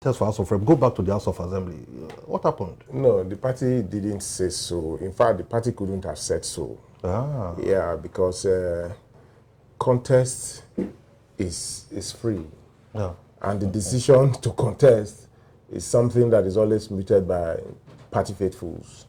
For House of Rep, go back to the House of Assembly. What happened? No, the party didn't say so. In fact, the party couldn't have said so. Ah. Yeah, because contest is free. Yeah. And the decision to contest is something that is always muted by party faithfuls.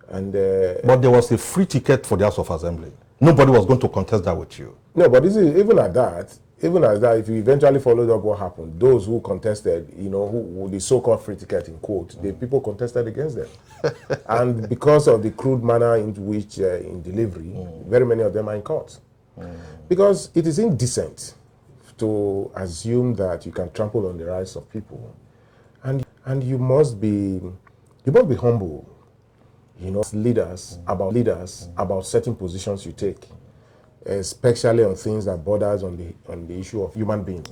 And but there was a free ticket for the House of Assembly. Nobody was going to contest that with you. No, but even at that, if you eventually followed up what happened, those who contested, who the so-called free ticket in quote, the people contested against them. And because of the crude manner in which, in delivery, very many of them are in court. Because it is indecent to assume that you can trample on the rights of people. And you must be humble, leaders about certain positions you take. Especially on things that borders on the issue of human beings,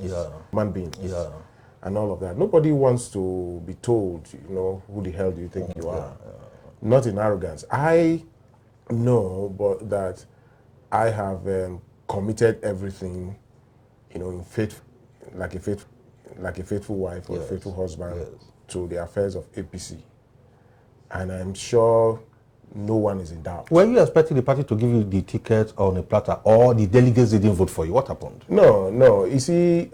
and all of that. Nobody wants to be told, who the hell do you think you are? Not in arrogance. I know, but that I have committed everything, in faith, like a faithful wife or a faithful husband to the affairs of APC, and I'm sure no one is in doubt. Were you expecting the party to give you the ticket on a platter, or the delegates didn't vote for you? What happened? No. You see,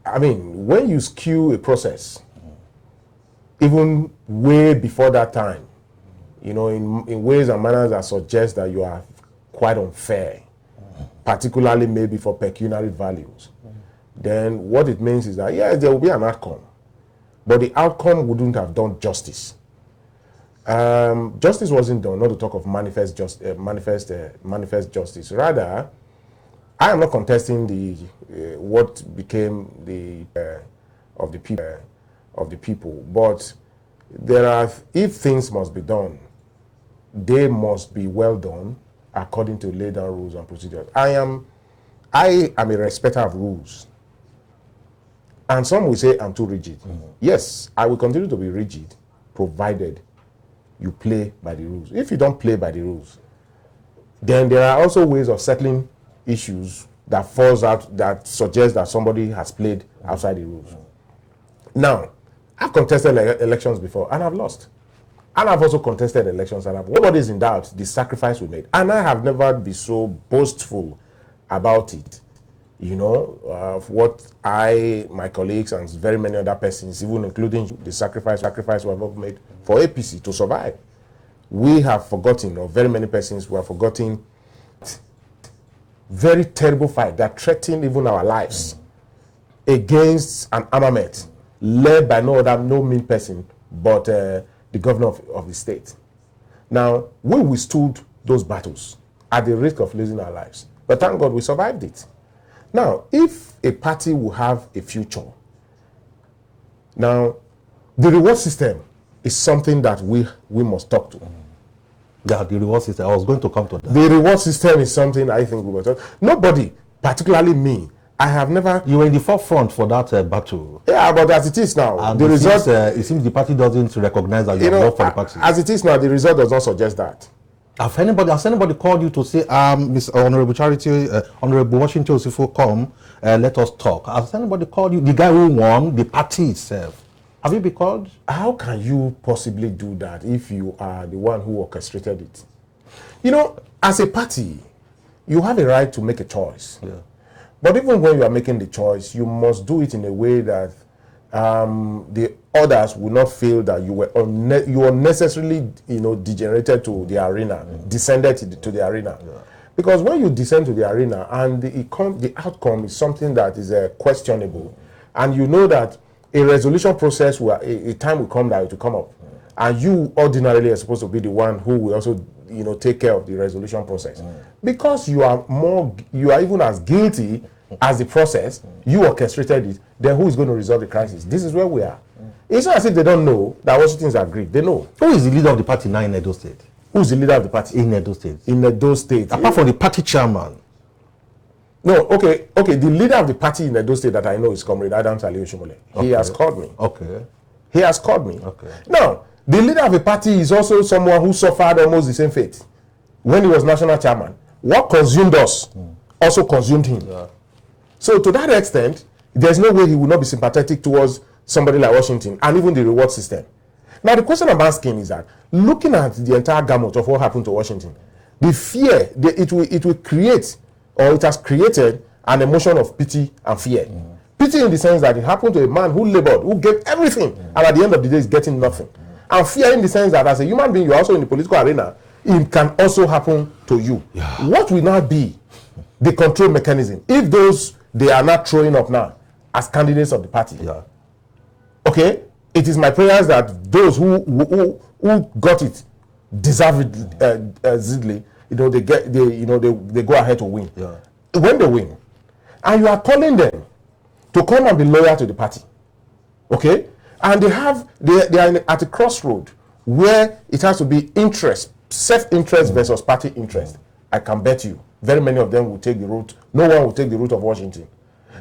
when you skew a process, even way before that time, in ways and manners that suggest that you are quite unfair, particularly maybe for pecuniary values, then what it means is that, yes, there will be an outcome, but the outcome wouldn't have done justice. Justice wasn't done, not to talk of manifest justice. Rather, I am not contesting the what became of the people, but if things must be done, they must be well done according to laid down rules and procedures. I am a respecter of rules, and some will say I'm too rigid. Yes, I will continue to be rigid, provided you play by the rules. If you don't play by the rules, then there are also ways of settling issues that falls out, that suggest that somebody has played outside the rules. Now, I've contested elections before and I've lost. And I've also contested elections and nobody's in doubt the sacrifice we made. And I have never been so boastful about it, of what my colleagues and very many other persons, even including the sacrifice we have made for APC to survive. We have forgotten, or very many persons who have forgotten, very terrible fight that threatened even our lives against an armament led by no mean person but the governor of the state. Now, we withstood those battles at the risk of losing our lives, but thank God we survived it. Now, if a party will have a future, now the reward system is something that we must talk to. Yeah, the reward system. I was going to come to that. The reward system is something I think we must talk. Nobody, particularly me, I have never. You were in the forefront for that battle. Yeah, but as it is now, and the result. It seems the party doesn't recognize that you have worked for the party. As it is now, the result does not suggest that. Has anybody called you to say, Miss Honorable Charity, Honorable Washington Osifo, come, let us talk? Has anybody called you? The guy who won, the party itself. Have you been called? How can you possibly do that if you are the one who orchestrated it? As a party, you have a right to make a choice. Yeah. But even when you are making the choice, you must do it in a way that the others will not feel that you were unnecessarily, degenerated to the arena, descended to the arena. Yeah. Because when you descend to the arena and the outcome is something that is questionable, and you know that a resolution process, a time will come that it will come up, and you ordinarily are supposed to be the one who will also, take care of the resolution process, because you are even as guilty as the process, you orchestrated it. Then who is going to resolve the crisis? This is where we are. It's not as if they don't know that Washington's agreed. They know. Who is the leader of the party now in Edo State? Who is the leader of the party in Edo State? In Edo State, apart from the party chairman. No, okay. The leader of the party in Edo State that I know is Comrade Adams Ali Oshimole. He has called me. Okay. He has called me. Okay. Now, the leader of the party is also someone who suffered almost the same fate when he was national chairman. What consumed us also consumed him. Yeah. So to that extent, there's no way he will not be sympathetic towards somebody like Washington and even the reward system. Now, the question I'm asking is that, looking at the entire gamut of what happened to Washington, the fear, it will create, or it has created, an emotion of pity and fear. Pity in the sense that it happened to a man who labored, who gave everything, and at the end of the day is getting nothing. And fear in the sense that as a human being, you're also in the political arena, it can also happen to you. What will now be the control mechanism if those they are not throwing up now as candidates of the party? Okay, it is my prayers that those who got it deservedly, they go ahead to win. When they win, and you are calling them to come and be loyal to the party, okay, and they are at a crossroad where it has to be interest, self-interest versus party interest. I can bet you very many of them will take the route. No one will take the route of Washington,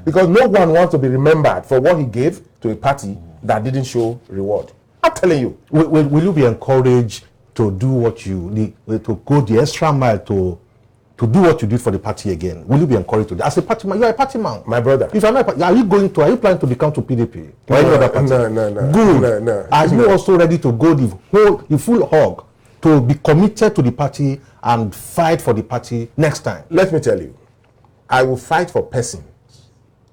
because no one wants to be remembered for what he gave to a party that didn't show reward. I'm telling you. Will you be encouraged to do what you need, to go the extra mile to do what you did for the party again? Will you be encouraged to do? As a party man, you are a party man. My brother. If you're not, are you planning to become to PDP? Or any other party? No. Good. No. Are you also ready to go the full hog, to be committed to the party and fight for the party next time? Let me tell you, I will fight for persons,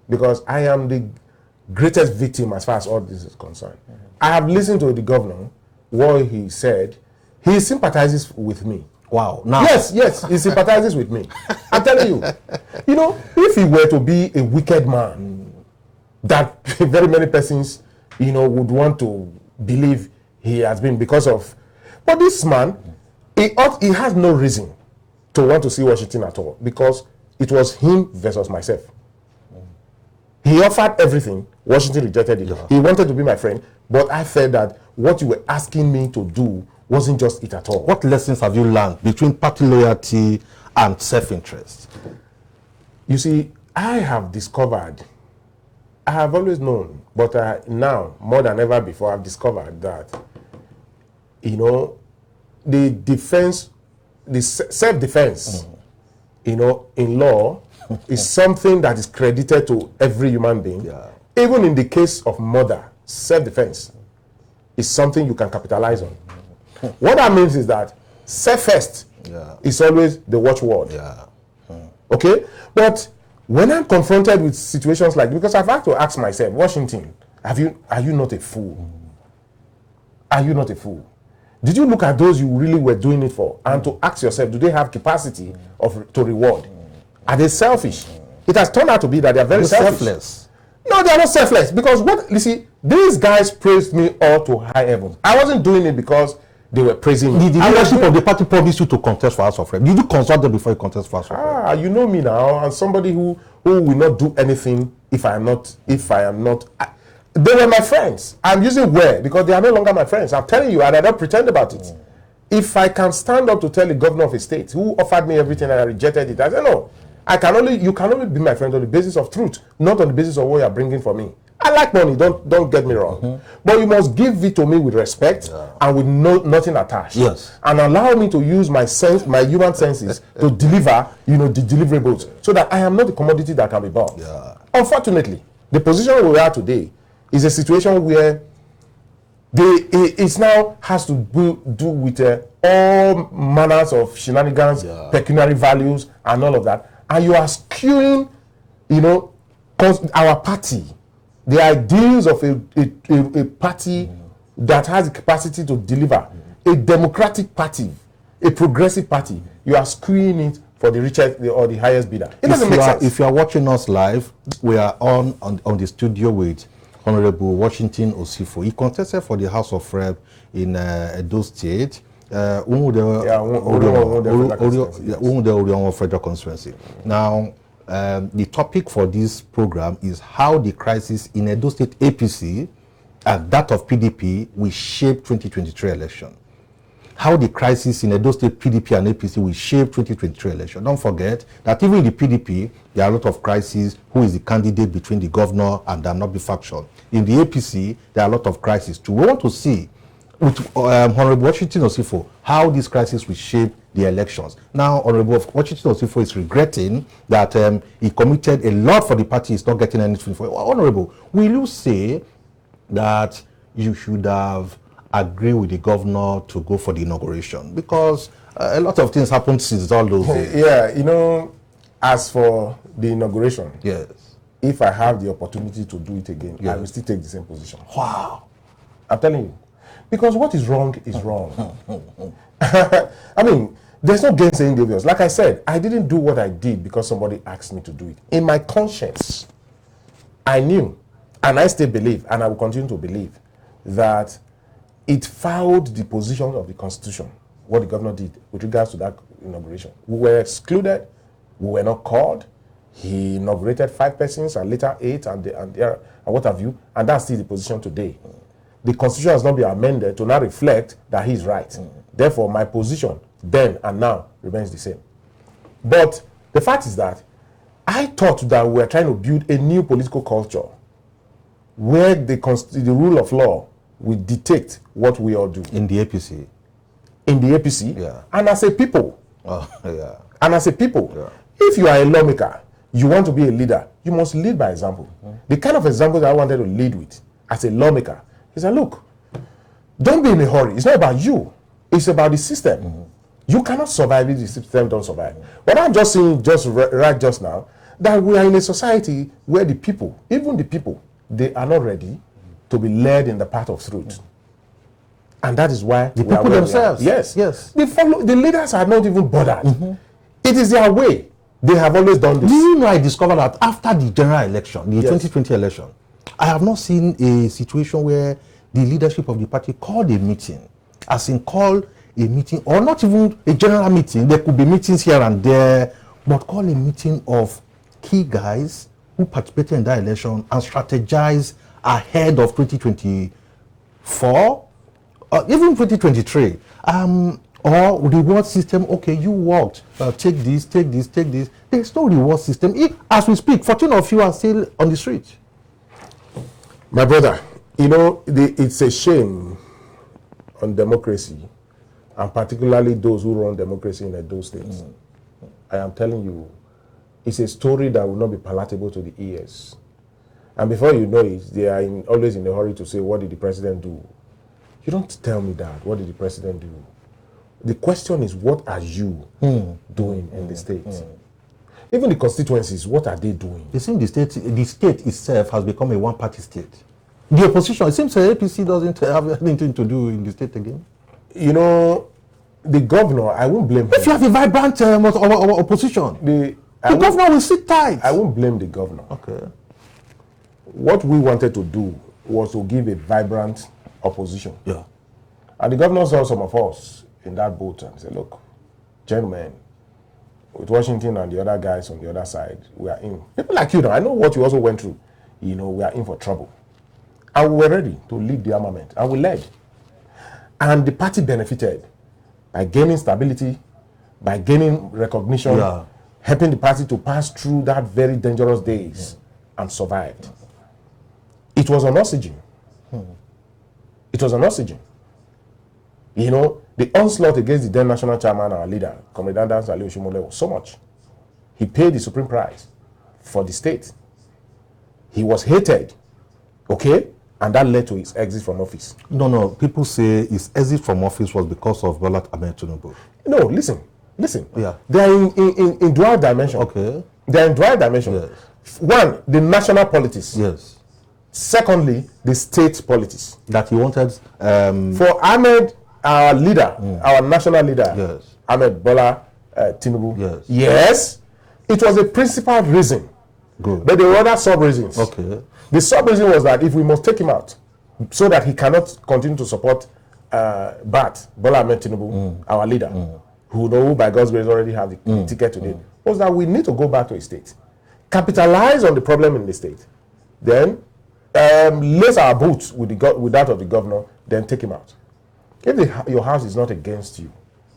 because I am the greatest victim as far as all this is concerned. I have listened to the governor, what he said. He sympathizes with me. Wow. Now. Yes, he sympathizes with me. I'm telling you, if he were to be a wicked man, that very many persons, would want to believe he has been because of. But this man, he has no reason to want to see Washington at all, because it was him versus myself. He offered everything. Washington rejected it. He wanted to be my friend, but I felt that what you were asking me to do wasn't just it at all. What lessons have you learned between party loyalty and self-interest? You see, I have always known, but now, more than ever before, I've discovered that, the defense, the self-defense, in law, is something that is credited to every human being. Even in the case of murder, self-defense is something you can capitalize on. What that means is that self-first is always the watchword. Okay? But when I'm confronted with situations like, because I've had to ask myself, Washington, are you not a fool? Are you not a fool? Did you look at those you really were doing it for, and to ask yourself, do they have capacity to reward? Are they selfish? It has turned out to be that they are very selfless. No, they are not selfless, because these guys praised me all to high heavens. I wasn't doing it because they were praising me. The leadership of the party promised you to contest for House of Rep. Did you consult them before you contest for House of Rep? You know me now, and somebody who will not do anything if I am not. They were my friends. I'm using "were" because they are no longer my friends. I'm telling you, and I don't pretend about it. If I can stand up to tell the governor of a state who offered me everything and I rejected it, I say no. You can only be my friend on the basis of truth, not on the basis of what you are bringing for me. I like money, don't get me wrong. But you must give it to me with respect and with nothing attached. And allow me to use my human senses to deliver, the deliverables, so that I am not a commodity that can be bought. Unfortunately, the position we are today is a situation where it now has to do with all manners of shenanigans, pecuniary values, and all of that. And you are skewing, our party, the ideals of a party that has the capacity to deliver, a democratic party, a progressive party. You are skewing it for the richest or the highest bidder. It doesn't make sense. If you are watching us live, we are on the studio with Honorable Washington Osifo. He contested for the House of Rep in Edo State. The Federal Constituency. Now, the topic for this program is how the crisis in Edo State APC and that of PDP will shape 2023 election. How the crisis in Edo State PDP and APC will shape 2023 election. Don't forget that even in the PDP, there are a lot of crises. Who is the candidate between the governor and the Anobi faction? In the APC, there are a lot of crises too. We want to see with Honorable Washington Osifo, how this crisis will shape the elections. Now, Honorable Washington Osifo is regretting that he committed a lot for the party. He's not getting anything for it. Honorable, will you say that you should have agreed with the governor to go for the inauguration? Because a lot of things happened since all those days. Yeah, you know, as for the inauguration, yes, if I have the opportunity to do it again, yes, I will still take the same position. Wow. I'm telling you. Because what is wrong is wrong. I mean, there's no gainsaying the obvious. Like I said, I didn't do what I did because somebody asked me to do it. In my conscience, I knew, and I still believe, and I will continue to believe, that it fouled the position of the Constitution, what the governor did with regards to that inauguration. We were excluded, we were not called. He inaugurated 5 persons and later 8 and what have you, and that's still the position today. The Constitution has not been amended to now reflect that he's right. Therefore, my position then and now remains the same. But the fact is that I thought that we were trying to build a new political culture where the rule of law will dictate what we all do. In the APC? In the APC, yeah. And as a people. Oh, yeah. And as a people, yeah. If you are a lawmaker, you want to be a leader, you must lead by example. The kind of example that I wanted to lead with as a lawmaker is that, look, don't be in a hurry. It's not about you. It's about the system. You cannot survive if the system don't survive. What I'm just saying right just now, that we are in a society where the people, even the people, they are not ready to be led in the path of truth. And that is why the people themselves. Yes. Yes. The leaders are not even bothered. It is their way. They have always done this. Do you know, I discovered that after the general election, the 2020 election, I have not seen a situation where the leadership of the party called a meeting, as in call a meeting, or not even a general meeting. There could be meetings here and there, but call a meeting of key guys who participated in that election and strategize ahead of 2024, even 2023. Or reward system. Okay, you worked. Take this, take this, take this. There's no reward system. As we speak, 14 of you are still on the street. My brother, you know, it's a shame on democracy, and particularly those who run democracy in those states. I am telling you, it's a story that will not be palatable to the ears. And before you know it, they are always in a hurry to say, what did the president do? You don't tell me that. What did the president do? The question is, what are you doing in the state? Even the constituencies, what are they doing? It seems the state itself has become a one-party state. The opposition, it seems the APC doesn't have anything to do in the state again. You know, the governor, I won't blame him. If you have a vibrant opposition, the governor will sit tight. I won't blame the governor. Okay. What we wanted to do was to give a vibrant opposition. Yeah. And the governor saw some of us in that boat and said, look, gentlemen, with Washington and the other guys on the other side, we are in. People like you now, I know what you also went through. You know, we are in for trouble. And we were ready to lead the armament. And we led. And the party benefited by gaining stability, by gaining recognition, helping the party to pass through that very dangerous days and survived. It was an oxygen. It was an oxygen. You know, the onslaught against the then national chairman, our leader, Commandant Ali Oshimole, was so much. He paid the supreme price for the state. He was hated, okay? And that led to his exit from office. No. People say his exit from office was because of Bola Ahmed Tinubu. No, listen. Yeah. They are in dual dimension. Okay. They are in dual dimension. Yes. One, the national politics. Yes. Secondly, the state politics. That he wanted... For Ahmed, our leader, our national leader, yes, Ahmed Bola Tinubu. Yes. Yes, it was a principal reason. Good. But there were other sub-reasons. Okay. The sub-reason was that if we must take him out so that he cannot continue to support Bola Ahmed Tinubu, our leader, who by God's grace already have the ticket today, was that we need to go back to a state, capitalize on the problem in the state, then lace our boots with that of the governor, then take him out. If your house is not against you,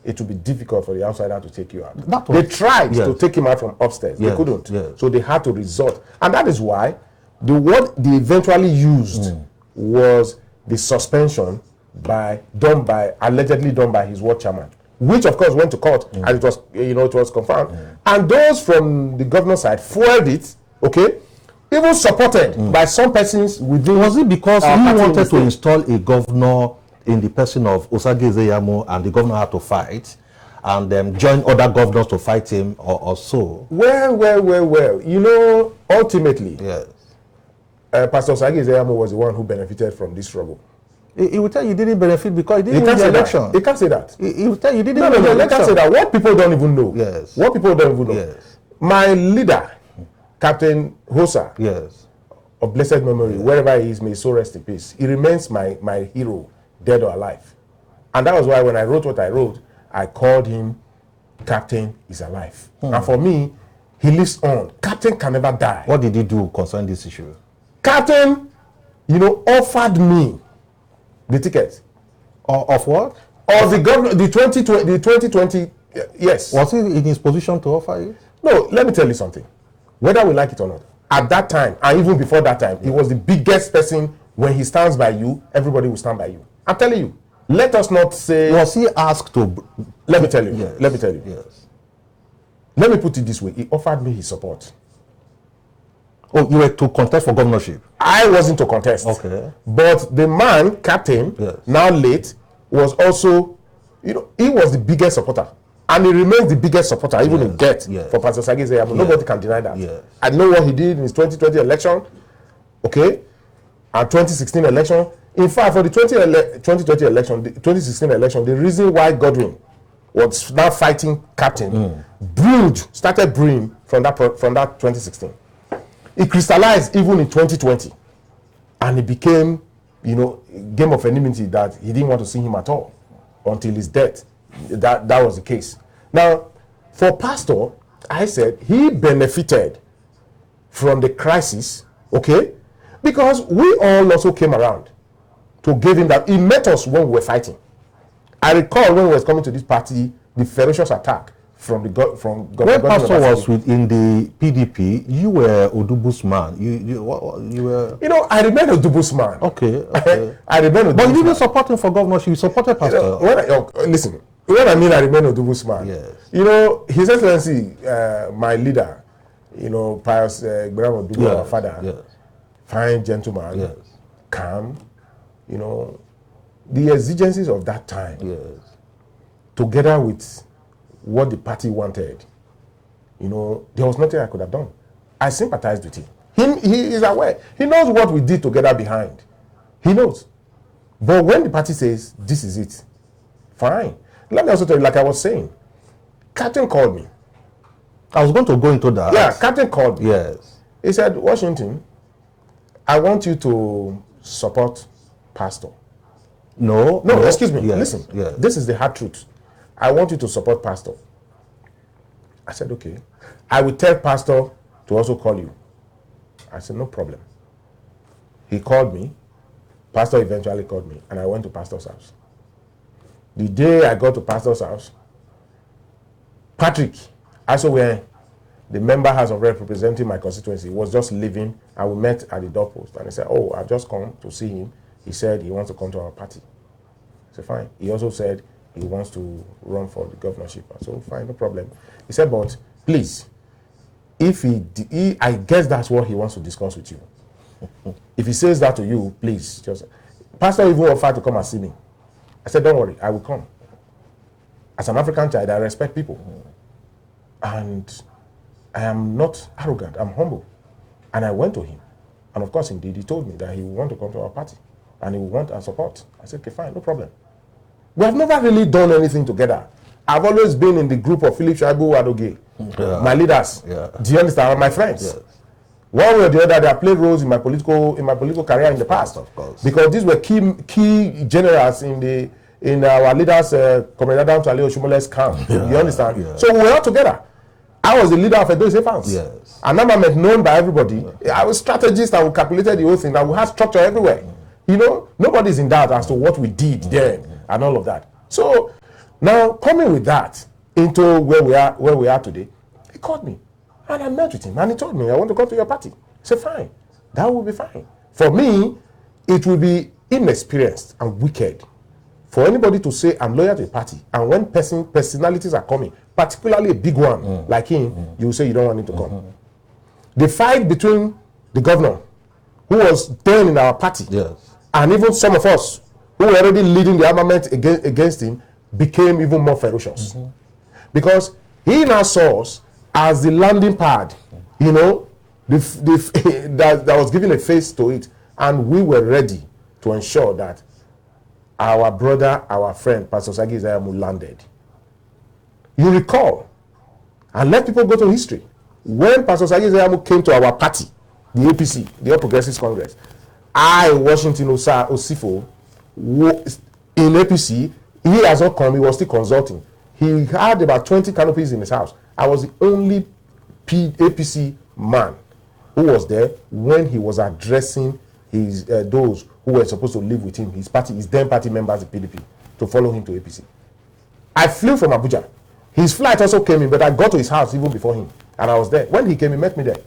it will be difficult for the outsider to take you out. They tried to take him out from upstairs. They couldn't. Yes. So they had to resort. And that is why the word they eventually used was the suspension allegedly done by his ward chairman, which of course went to court, and it was, it was confirmed. And those from the governor's side fueled it, okay, even supported by some persons within. Was it because he wanted to install a governor in the person of Osage Ezeyamo, and the governor had to fight, and join other governors to fight him, or so? Well. Ultimately, yes, Pastor Osage Ezeyamo was the one who benefited from this struggle. He will tell you he didn't benefit because he didn't win the election. He can't say that. He will tell you he didn't win the election. He can't say that. What people don't even know. Yes. What people don't even know. Yes. My leader, Captain Hosa, yes, of blessed memory, wherever he is, may so rest in peace. He remains my hero, dead or alive. And that was why when I wrote what I wrote, I called him Captain is alive. And for me, he lives on. Captain can never die. What did he do concerning this issue? Captain, offered me the ticket. Of what? Of the governor, the 2020, yes. Was he in his position to offer it? No, let me tell you something. Whether we like it or not, at that time, and even before that time, he was the biggest person. When he stands by you, everybody will stand by you. I'm telling you. Let us not say... Was he asked to... Let me tell you. Yes. Let me tell you. Yes. Let me put it this way. He offered me his support. Oh, you were to contest for governorship? I wasn't to contest. Okay. But the man, Captain, yes, now late, was also... he was the biggest supporter. And he remains the biggest supporter, even in death, for Pastor Osage Ezeyamo. Yes. Nobody can deny that. Yes. I know what he did in his 2020 election, okay, and 2016 election. In fact, for the 2020 election, the 2016 election, the reason why Godwin was now fighting Captain started brewing from that 2016. It crystallized even in 2020, and it became, game of enmity that he didn't want to see him at all until his death. That was the case. Now, for Pastor, I said he benefited from the crisis, okay, because we all also came around to give him that. He met us when we were fighting. I recall when we were coming to this party, the ferocious attack from Governor. When Pastor was in the PDP, you were Odubu's man. You were. I remain Odubu's man. Okay. I remain Odubu's man. But you didn't support him for governorship. You supported Pastor. Listen. When I mean I remain Odubu's man, yes, His Excellency, my leader, Pius Gbram Odubu, our father, yes, fine gentleman, yes, calm, the exigencies of that time, yes, together with what the party wanted, there was nothing I could have done. I sympathized with him. He is aware. He knows what we did together behind. He knows. But when the party says, this is it, fine. Let me also tell you, like I was saying, Captain called me. I was going to go into that. Yeah, Captain called me. Yes. He said, Washington, I want you to support Pastor. No, excuse me. Yes. Listen, Yes. This is the hard truth. I want you to support Pastor. I said, okay. I will tell Pastor to also call you. I said, no problem. He called me. Pastor eventually called me, and I went to Pastor's house. The day I got to Pastor's house, Patrick, also where the member house of rep representing my constituency, was just leaving, and we met at the doorpost. And he said, oh, I've just come to see him. He said he wants to come to our party. I said, fine. He also said he wants to run for the governorship. I said, fine, no problem. He said, but please, if I guess that's what he wants to discuss with you. If he says that to you, please, just... Pastor even offered to come and see me. I said, don't worry, I will come. As an African child, I respect people. And I am not arrogant, I'm humble. And I went to him. And of course, indeed, he told me that he would want to come to our party. And he would want our support. I said, okay, fine, no problem. We have never really done anything together. I've always been in the group of Philip Shaibu Adoge, my leaders. Yeah. Do you understand? My friends. Yes. One way or the other, they have played roles in my political career in the past. Of course. Because these were key generals in our leaders, Comrade Adam Tale Oshumole's camp. Yeah. You understand? Yeah. So we were all together. I was the leader of Edo Fans. Yes. And I'm known by everybody. Yeah. I was strategist and we calculated the whole thing. And we had structure everywhere. Nobody's in doubt as to what we did then and all of that. So now coming with that into where we are today, he called me. And I met with him, and he told me, I want to come to your party. I said, fine, that will be fine. For me, it will be inexperienced and wicked for anybody to say I'm loyal to a party, and when personalities are coming, particularly a big one like him, you will say you don't want him to come. The fight between the governor, who was then in our party, and even some of us who were already leading the armament against him, became even more ferocious. Because he now saw us as the landing pad, you know, that was giving a face to it. And we were ready to ensure that our brother, our friend, Pastor Sagi Izayamu landed. You recall, and let people go to history, when Pastor Sagi Izayamu came to our party, the APC, the All Progressives Congress, Washington Osifo, in APC, he has not come, he was still consulting. He had about 20 canopies in his house. I was the only APC man who was there when he was addressing his those who were supposed to live with him, his party, his then party members, the PDP, to follow him to APC. I flew from Abuja. His flight also came in, but I got to his house even before him, and I was there. When he came, he met me there.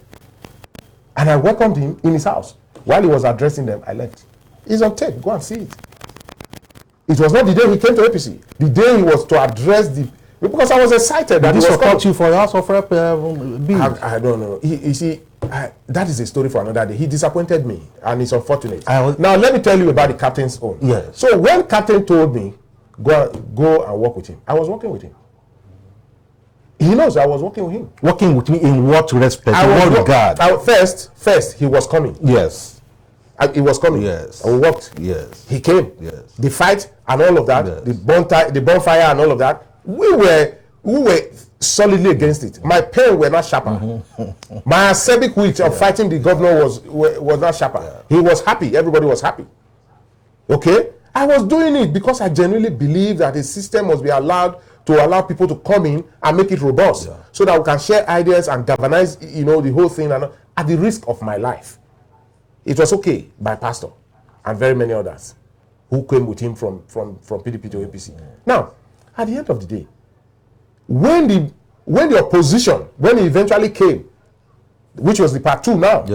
And I welcomed him in his house. While he was addressing them, I left. It's on tape. Go and see it. It was not the day he came to APC. The day he was to address the... Because I was excited that he was coming. You for your House of Rep bid? I don't know. You see, that is a story for another day. He disappointed me, and it's unfortunate. Now, let me tell you about the captain's own. Yes. So when captain told me, go and work with him, I was working with him. He knows I was working with him. Working with me in what respect? In what regard? First, he was coming. Yes. He was coming. Yes. And we worked. Yes. He came. Yes. The fight and all of that, yes. the bonfire and all of that, we were solidly against it. My pen were not sharper. My acerbic wit of fighting the governor was not sharper. Yeah. He was happy. Everybody was happy. Okay? I was doing it because I genuinely believe that the system must be allowed to allow people to come in and make it robust, so that we can share ideas and galvanize, you know, the whole thing, and at the risk of my life. It was okay by Pastor and very many others who came with him from PDP to APC. Now, at the end of the day, when the opposition, when he eventually came, which was the part 2 now,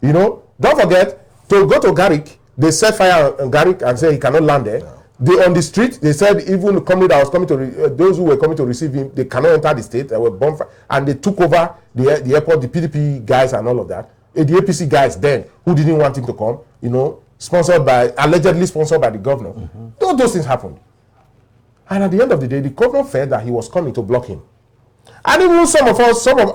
you know, don't forget, to go to Garrick, they set fire on Garrick and said he cannot land there. On the street, they said even the company that was coming to those who were coming to receive him, they cannot enter the state. They were bonfire, and they took over the airport, the PDP guys and all of that. The APC guys then, who didn't want him to come, you know, allegedly sponsored by the governor. All those things happened. And at the end of the day, the governor felt that he was coming to block him. And even some of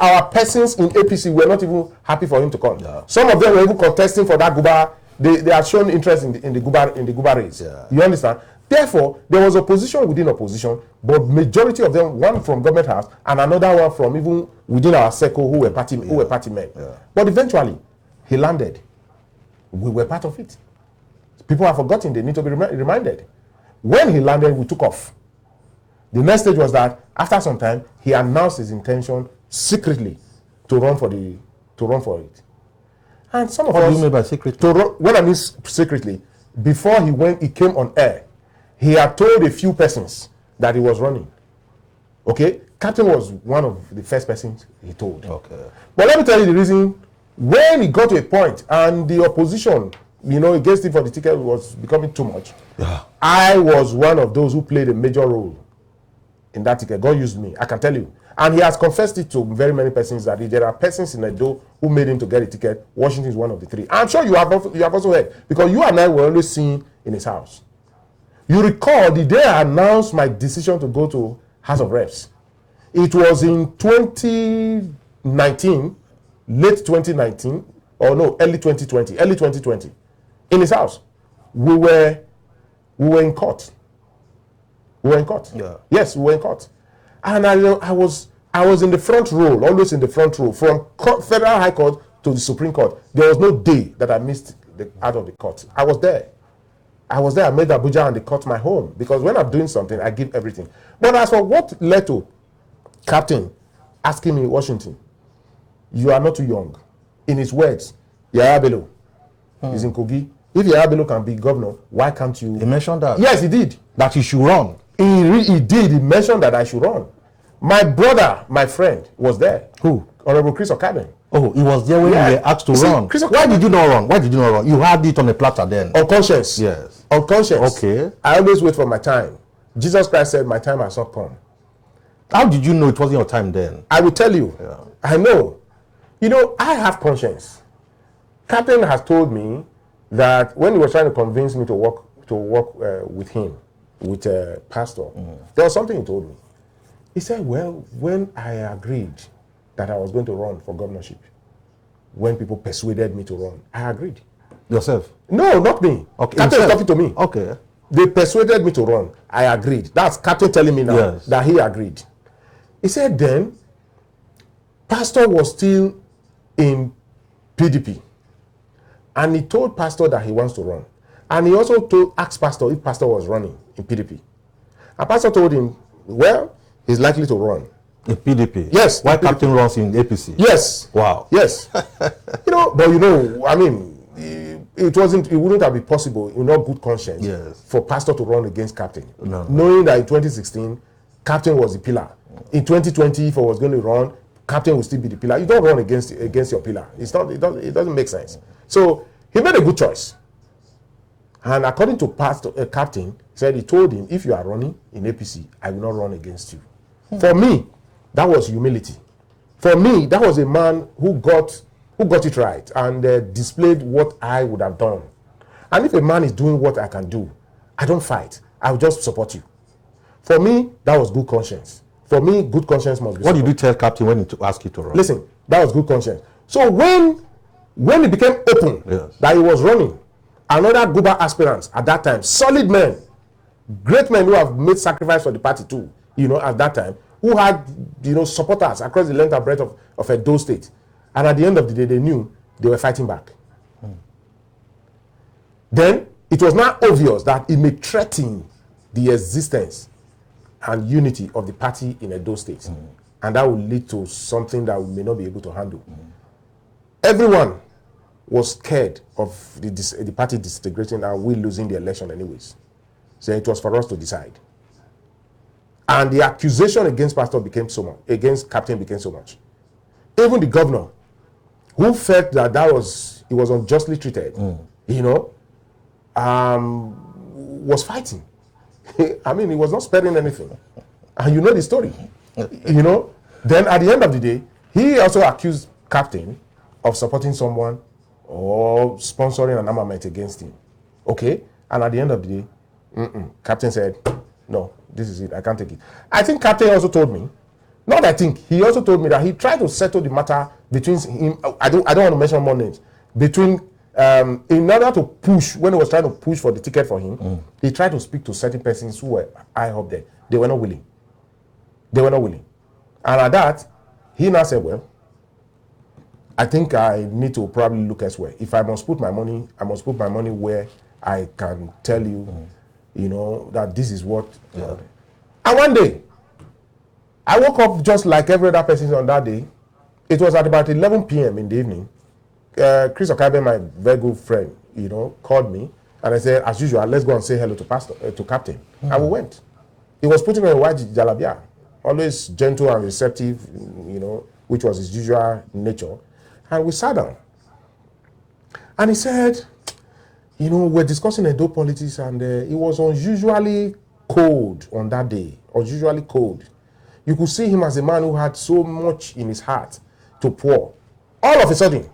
our persons in APC were not even happy for him to come. Some of them were even contesting for that Guba. They had shown interest in the Guba race. You understand? Therefore, there was opposition within opposition, but majority of them, one from government house and another one from even within our circle who were party men. But eventually, he landed. We were part of it. People have forgotten. They need to be reminded. When he landed, we took off. The next stage was that after some time, he announced his intention secretly to run for it. And some of us, what do you mean by secretly? When I mean secretly, before he came on air, he had told a few persons that he was running. Okay? Captain was one of the first persons he told. Okay. But let me tell you the reason. When he got to a point and the opposition, you know, against him for the ticket was becoming too much, I was one of those who played a major role in that ticket. God used me, I can tell you. And he has confessed it to very many persons that there are persons in Edo who made him to get a ticket. Washington is one of the 3. I'm sure you have also heard, because you and I were always seen in his house. You recall the day I announced my decision to go to House of Reps. It was in 2019, late 2019, or no, early 2020, in his house. We were in court. Yes, we were in court. And I was in the front row, always in the front row, from Federal High Court to the Supreme Court. There was no day that I missed out of the court. I was there. I made Abuja and the court my home, because when I'm doing something, I give everything. But as for what led to Captain asking me, Washington, you are not too young. In his words, Yaya Bello is in Kogi. If Yaya Bello can be governor, why can't you? He mentioned that. Yes, he did. That he should run. He did. He mentioned that I should run. My brother, my friend, was there. Who? Honorable Chris Okaben. Oh, he was there when you were asked to run. Chris Why did you not run? You had it on a platter then. Unconscious. Yes. On conscience. Okay. I always wait for my time. Jesus Christ said, my time has not come. How did you know it wasn't your time then? I will tell you. Yeah. I know. You know, I have conscience. Captain has told me that when he was trying to convince me to work with him, with a pastor, there was something he told me. He said, well, when I agreed that I was going to run for governorship, when people persuaded me to run, I agreed. Yourself? No, not me. Okay. Captain is talking to me. Okay. They persuaded me to run. I agreed. That's Captain telling me now that he agreed. He said then, Pastor was still in PDP. And he told Pastor that he wants to run. And he also asked Pastor if Pastor was running in PDP. And Pastor told him, well, he's likely to run. In PDP? Yes. Why Captain runs in APC? Yes. Wow. Yes. But I mean, it wouldn't have been possible in all good conscience for Pastor to run against Captain. No. Knowing that in 2016, Captain was the pillar. In 2020, if I was going to run, Captain will still be the pillar. You don't run against your pillar. It doesn't make sense. So he made a good choice. And according to Captain, said he told him, if you are running in APC, I will not run against you. For me, that was humility. For me, that was a man who got it right and displayed what I would have done. And if a man is doing what I can do, I don't fight. I will just support you. For me, that was good conscience. For me, good conscience must be What did you tell Captain when he asked you to run? Listen, that was good conscience. So when it became open that he was running, another Guba aspirants at that time, solid men, great men who have made sacrifice for the party too, at that time, who had, supporters across the length and breadth of Edo State. And at the end of the day, they knew they were fighting back. Then it was now obvious that it may threaten the existence and unity of the party in Edo State. And that will lead to something that we may not be able to handle. Everyone was scared of the party disintegrating and we losing the election anyways. So it was for us to decide. And the accusation against Pastor against Captain became so much. Even the governor, who felt that he was unjustly treated, was fighting. I mean, he was not sparing anything. And you know the story. Then at the end of the day, he also accused Captain of supporting someone or sponsoring an armament against him. Okay? And at the end of the day, Captain said, no, this is it. I can't take it. I think Captain also told me, he also told me that he tried to settle the matter between him. I don't want to mention more names. In order to push, when he was trying to push for the ticket for him, he tried to speak to certain persons who were high up there. They were not willing. And at that, he now said, well, I think I need to probably look elsewhere. If I must put my money, I must put my money where I can tell you, that this is what. And one day, I woke up just like every other person on that day. It was at about 11 p.m. in the evening. Chris Okabe, my very good friend, called me. And I said, as usual, let's go and say hello to Captain. And we went. He was putting on a white jalabia. Always gentle and receptive, which was his usual nature. And we sat down. And he said, we're discussing Edo politics, and it was unusually cold on that day. Unusually cold. You could see him as a man who had so much in his heart to pour. All of a sudden,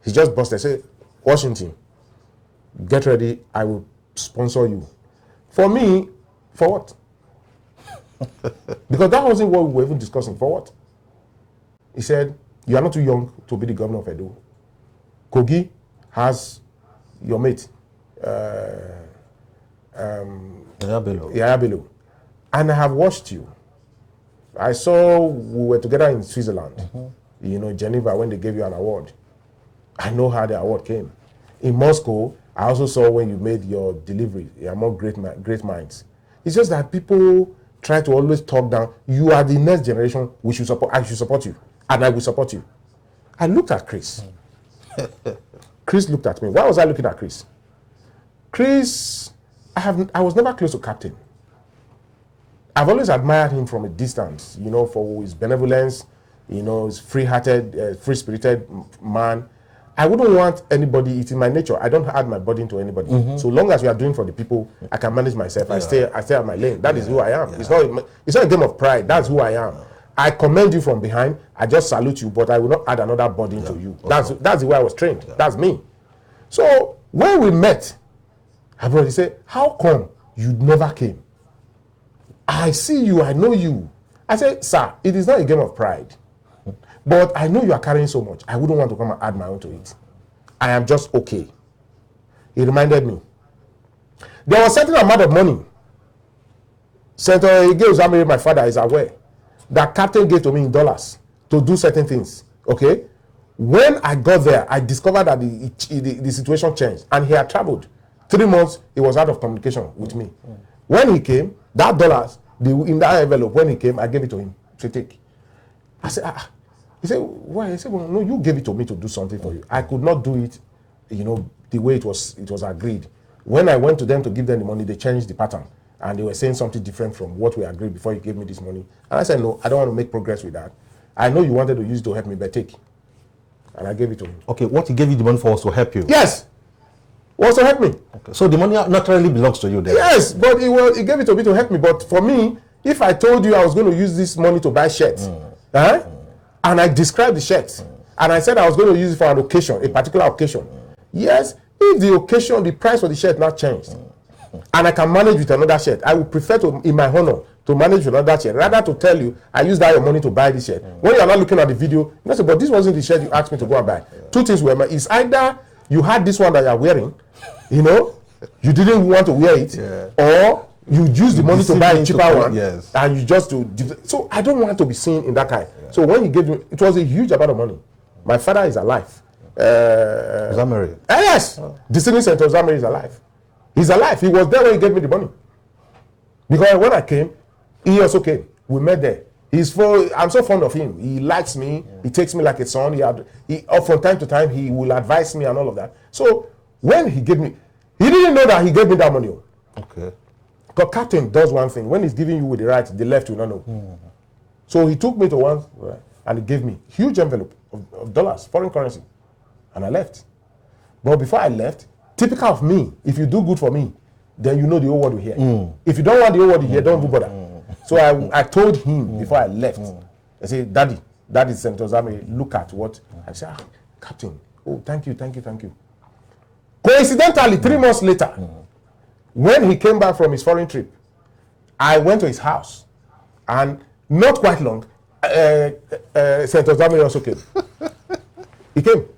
he just busted. Said, Washington, get ready. I will sponsor you. For me, for what? Because that wasn't what we were even discussing. For what? He said, you are not too young to be the governor of Edo. Kogi has your mate, Yaya Bello. And I have watched you. I saw we were together in Switzerland, Geneva, when they gave you an award. I know how the award came. In Moscow, I also saw when you made your delivery among great minds. It's just that people try to always talk down. You are the next generation. I should support you. And I will support you. I looked at Chris. Chris looked at me. Why was I looking at Chris? Chris, I was never close to Captain. I've always admired him from a distance, for his benevolence, his free-hearted, free-spirited man. I wouldn't want anybody. It's in my nature. I don't add my burden to anybody. So long as we are doing for the people, I can manage myself. I stay at my lane. That is who I am. It's not a game of pride. That's who I am. I commend you from behind. I just salute you, but I will not add another burden to you. That's the way I was trained. That's me. So when we met, he said, how come you never came? I see you, I know you. I said, sir, it is not a game of pride. But I know you are carrying so much. I wouldn't want to come and add my own to it. I am just okay. He reminded me. There was a certain amount of money. Senator Ozamiri, my father, is aware that Captain gave to me in dollars to do certain things. Okay? When I got there, I discovered that the situation changed. And he had traveled. 3 months, he was out of communication with me. When he came, that dollars, in that envelope, when he came, I gave it to him to take. I said, He said, why? He said, well, no, you gave it to me to do something for you. I could not do it, the way it was agreed. When I went to them to give them the money, they changed the pattern. And they were saying something different from what we agreed before you gave me this money. And I said, no, I don't want to make progress with that. I know you wanted to use it to help me, but take. And I gave it to him. Okay, what he gave you the money for was to help you? Yes. Was to help me. Okay. So the money naturally belongs to you then? Yes, but he gave it to me to help me. But for me, if I told you I was going to use this money to buy shirts, and I described the shirts, and I said I was going to use it for an occasion, a particular occasion. Yes, if the occasion, the price for the shirt not changed, and I can manage with another shirt, I would prefer to, in my honor, to manage with another shirt, rather to tell you, I used that your money to buy this shirt. When you are not looking at the video, you say, but this wasn't the shirt you asked me to go and buy. Two things were, it's either you had this one that you are wearing, you didn't want to wear it, or you use the money to buy a cheaper one, and you just do. So I don't want to be seen in that kind. So when he gave me, it was a huge amount of money. My father is alive. Ozamiri? Yes. Distinguished Senator Ozamiri is alive. He's alive. He was there when he gave me the money. Because when I came, he also came. We met there. I'm so fond of him. He likes me. He takes me like a son. From time to time, he will advise me and all of that. So when he gave me, he didn't know that he gave me that money. Okay. Because Captain does one thing. When he's giving you with the right, the left will not know. So he took me to one, and he gave me huge envelope of dollars, foreign currency. And I left. But before I left, typical of me, if you do good for me, then you know the whole world will hear. If you don't want the whole world to hear, don't even bother. So I told him before I left, I said, Daddy, Senator Ozamiri, look at what. I said, Captain, oh, thank you. Coincidentally, 3 months later, when he came back from his foreign trip, I went to his house, and not quite long, Senator Ozamiri also came. He came.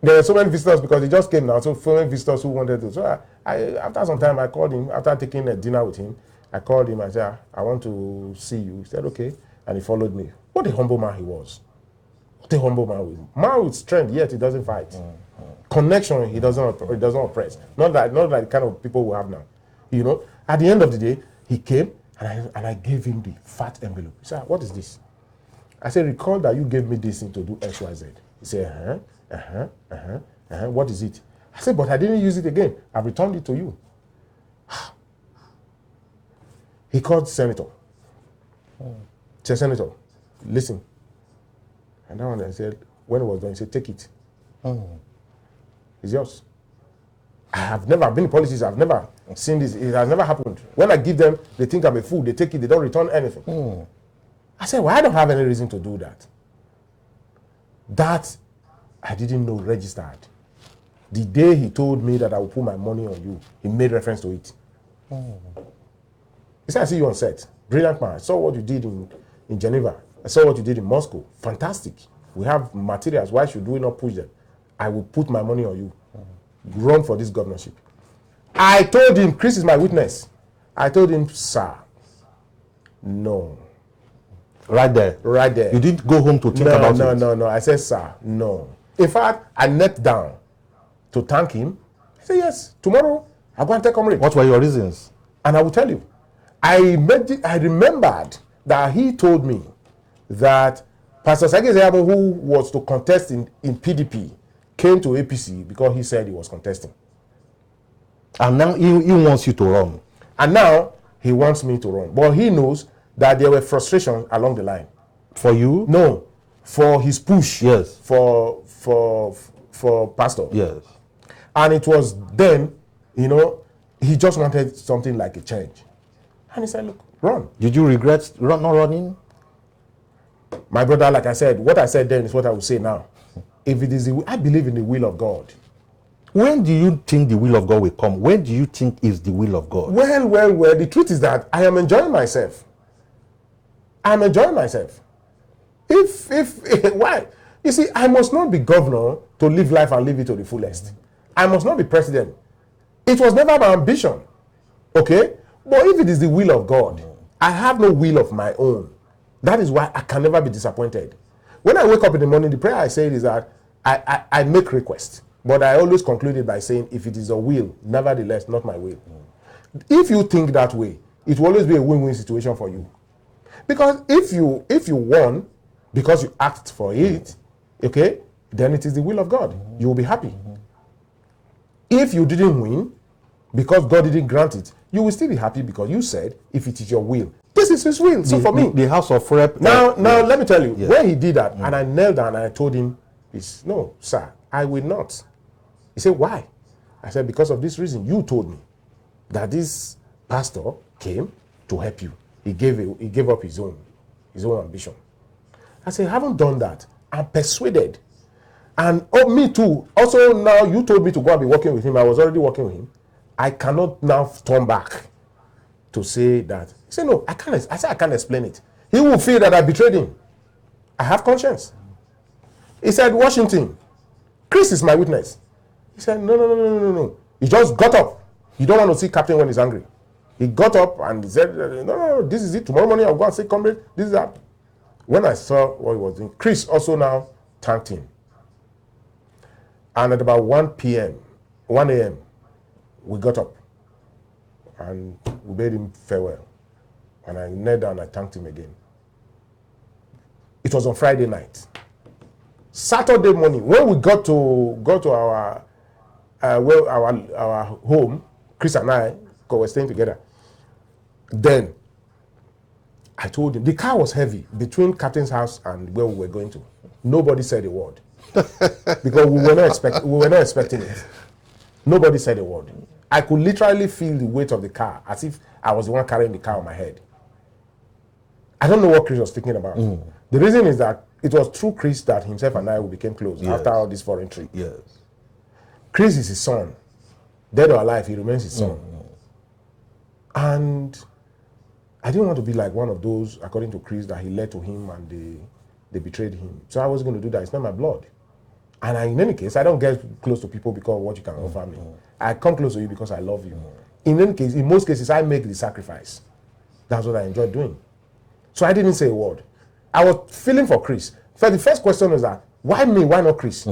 There were so many visitors because he just came now, so many visitors who wanted to. So after some time, I called him. After taking a dinner with him, I called him and said, I want to see you. He said, okay. And he followed me. What a humble man he was. What a humble man. Man with strength, yet he doesn't fight. Connection, he doesn't oppress. Not like the kind of people we have now. At the end of the day, he came and I gave him the fat envelope. He said, what is this? I said, recall that you gave me this thing to do X, Y, Z. He said, what is it? I said, but I didn't use it again. I've returned it to you. He called the senator. He said, Senator, listen. And that one I said, when it was done, he said, take it. It's yours. I've never been in politics. I've never seen this. It has never happened. When I give them, they think I'm a fool. They take it. They don't return anything. I said, well, I don't have any reason to do that. That I didn't know registered. The day he told me that I will put my money on you, he made reference to it. He said, I see you on set. Brilliant man. I saw what you did in Geneva. I saw what you did in Moscow. Fantastic. We have materials. Why should we not push them? I will put my money on you. Run for this governorship. I told him, Chris is my witness. I told him, sir, no. Right there? Right there. You didn't go home to think about it? No. I said, sir, no. In fact, I knelt down to thank him. I said, yes, tomorrow I'll go and take comrade. What were your reasons? And I will tell you. I remembered that he told me that Pastor Sage Zeyamo, who was to contest in PDP, came to APC because he said he was contesting. And now he wants you to run. And now he wants me to run. But he knows that there were frustrations along the line. For you? No. For his push. Yes. For pastor. Yes. And it was then, you know, he just wanted something like a change. And he said, look, run. Did you regret not running? My brother, like I said, what I said then is what I will say now. If it is, I believe in the will of God. When do you think the will of God will come? When do you think is the will of God? Well, the truth is that I am enjoying myself. I'm enjoying myself. Why? You see, I must not be governor to live life and live it to the fullest. I must not be president. It was never my ambition. Okay? But if it is the will of God, I have no will of my own. That is why I can never be disappointed. When I wake up in the morning, the prayer I say is that I make requests. But I always conclude it by saying, if it is a will, nevertheless, not my will. If you think that way, it will always be a win-win situation for you. Because if you won because you asked for it, okay, then it is the will of God. You will be happy. If you didn't win because God didn't grant it, you will still be happy because you said, if it is your will, this is his will. So for me, the House of Rep. Now, yes. let me tell you, yes. when he did that, and I knelt down and I told him, no, sir, I will not. He said, why? I said, because of this reason. You told me that this pastor came to help you. He gave up his own ambition. I said, I haven't done that. I'm persuaded. And me too. Also, now you told me to go and be working with him. I was already working with him. I cannot now turn back to say that. He said, no, I can't. I said, I can't explain it. He will feel that I betrayed him. I have conscience. He said, Washington, Chris is my witness. He said, no. He just got up. You don't want to see Captain when he's angry. He got up and he said, no, this is it. Tomorrow morning I'll go and say, comrade, this is that. When I saw what he was doing, Chris also now thanked him. And at about 1 a.m., we got up and we bade him farewell. And I knelt down and I thanked him again. It was on Friday night. Saturday morning, when we got to our home, Chris and I, because we're staying together, then I told him, the car was heavy between Captain's house and where we were going to. Nobody said a word. Because we were not expecting it. Nobody said a word. I could literally feel the weight of the car as if I was the one carrying the car on my head. I don't know what Chris was thinking about. The reason is that it was through Chris that himself and I became close after all this foreign trip. Yes. Chris is his son. Dead or alive, he remains his son. And I didn't want to be like one of those, according to Chris, that he led to him and they betrayed him. So I wasn't going to do that. It's not my blood. And in any case, I don't get close to people because of what you can offer me. I come close to you because I love you. In any case, in most cases, I make the sacrifice. That's what I enjoy doing. So I didn't say a word. I was feeling for Chris. So the first question was that, why me? Why not Chris?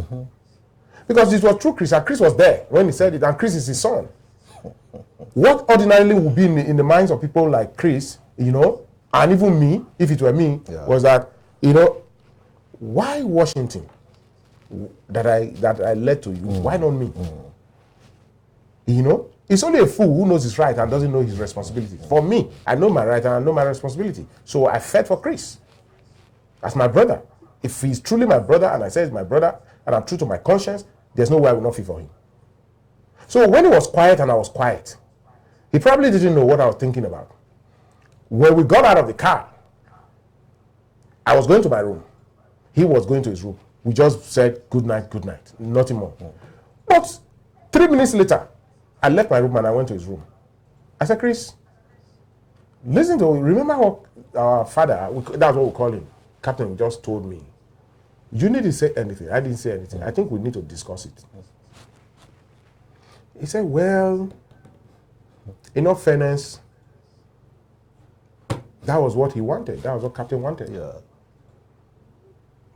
Because it was true Chris, and Chris was there when he said it, and Chris is his son. What ordinarily would be in the minds of people like Chris, you know, and even me, if it were me, was that, you know, why Washington that I led to you? Why not me? You know, it's only a fool who knows his right and doesn't know his responsibility. For me, I know my right and I know my responsibility. So I fed for Chris. That's my brother. If he's truly my brother and I say he's my brother and I'm true to my conscience, there's no way I will not feel for him. So when he was quiet and I was quiet, he probably didn't know what I was thinking about. When we got out of the car, I was going to my room. He was going to his room. We just said good night, nothing more. But 3 minutes later, I left my room and I went to his room. I said, Chris, remember what our father, that's what we call him, Captain, just told me. You need to say anything. I didn't say anything. I think we need to discuss it. He said, well, in all fairness, that was what he wanted. That was what Captain wanted. Yeah.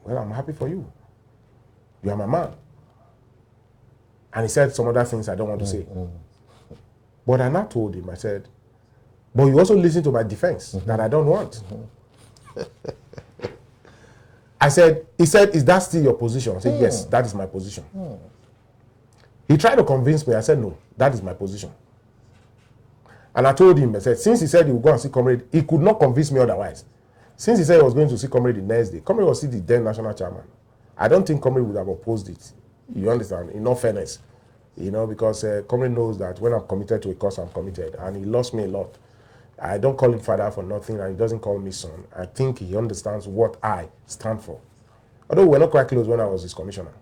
Well, I'm happy for you. You are my man. And he said some other things I don't want to say. But I now told him, I said, but you also listen to my defense that I don't want. He said, is that still your position? I said, yes, that is my position. He tried to convince me. I said, no, that is my position. And I told him, I said, since he said he would go and see Comrade, he could not convince me otherwise. Since he said he was going to see Comrade the next day, Comrade was still the then national chairman. I don't think Comrade would have opposed it. You understand? In all fairness, you know, because Comrade knows that when I'm committed to a cause, I'm committed, and he lost me a lot. I don't call him father for nothing, and he doesn't call me son. I think he understands what I stand for. Although we're not quite close when I was his commissioner,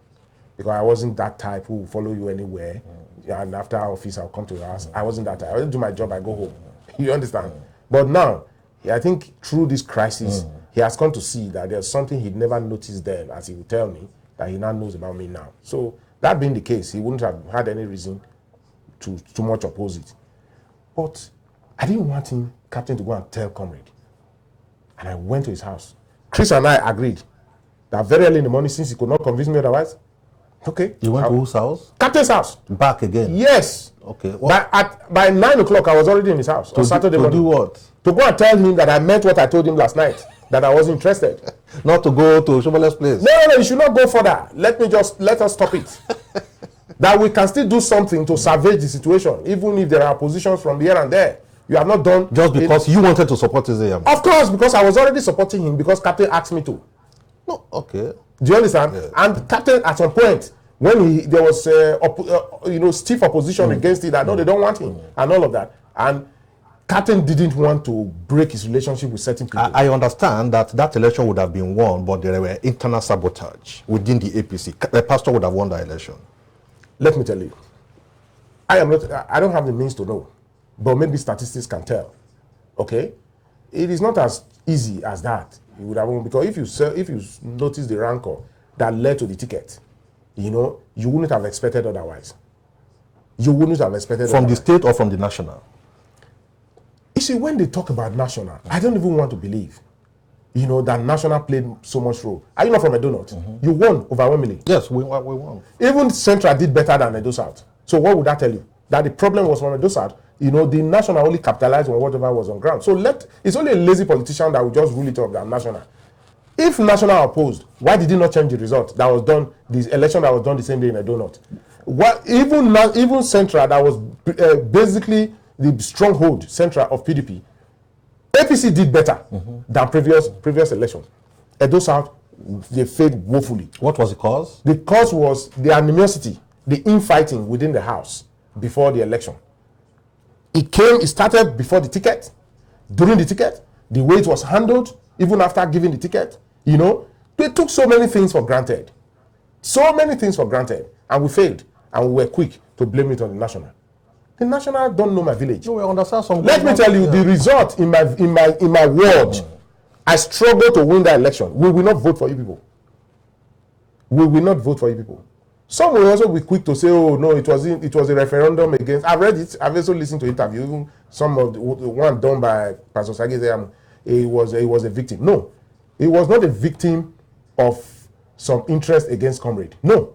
because I wasn't that type who will follow you anywhere, and after office I'll come to your house. I wasn't that type. I just do my job, I go home. You understand? But now, I think through this crisis, he has come to see that there's something he'd never noticed then, as he would tell me, that he now knows about me now. So that being the case, he wouldn't have had any reason to too much oppose it. But I didn't want him, Captain, to go and tell Comrade. And I went to his house. Chris and I agreed that very early in the morning, since he could not convince me otherwise, okay. You went to whose house? Captain's house. Back again? Yes. Okay. By 9 o'clock, I was already in his house on Saturday morning. To do what? To go and tell him that I meant what I told him last night, that I was interested. Not to go to Shobale's place? No, you should not go further. Let us stop it. That we can still do something to salvage the situation, even if there are oppositions from here and there. You have not done... Just because you wanted to support Izeyam? Of course, because I was already supporting him, because Captain asked me to. No, okay. Do you understand? Yeah. And Captain, at some point, when there was stiff opposition against it, that no, they don't want him, and all of that, and Captain didn't want to break his relationship with certain people. I understand that election would have been won, but there were internal sabotage within the APC. The pastor would have won the election. Let me tell you, I don't have the means to know, but maybe statistics can tell. Okay, it is not as easy as that. You would have won, because if you notice the rancor that led to the ticket, you know, you wouldn't have expected otherwise. You wouldn't have expected from otherwise. the state or from the national. You see, when they talk about national, I don't even want to believe, you know, that national played so much role. Are you not from Edo North? You won overwhelmingly. Yes, we won. Even Central did better than Edo South. So what would that tell you? That the problem was from Edo South. You know, the national only capitalized on whatever was on ground. So it's only a lazy politician that will just rule it off than national. If national opposed, why did he not change the result that was done, the election that was done the same day in Edo North? Even Central, that was basically the stronghold Central of PDP, APC did better than previous elections. Edo South, they failed woefully. What was the cause? The cause was the animosity, the infighting within the house before the election. It started before the ticket, during the ticket, the way it was handled, even after giving the ticket. You know, they took so many things for granted. So many things for granted. And we failed. And we were quick to blame it on the national. The national don't know my village. No, we understand some. Let me tell you, the result in my ward, I struggle to win that election. We will not vote for you people. We will not vote for you people. Some will also be quick to say, oh no, it was a referendum against. I've read it. I've also listened to interview. Even some of the one done by Pastor Sagi. He was a victim. No, he was not a victim of some interest against Comrade. No.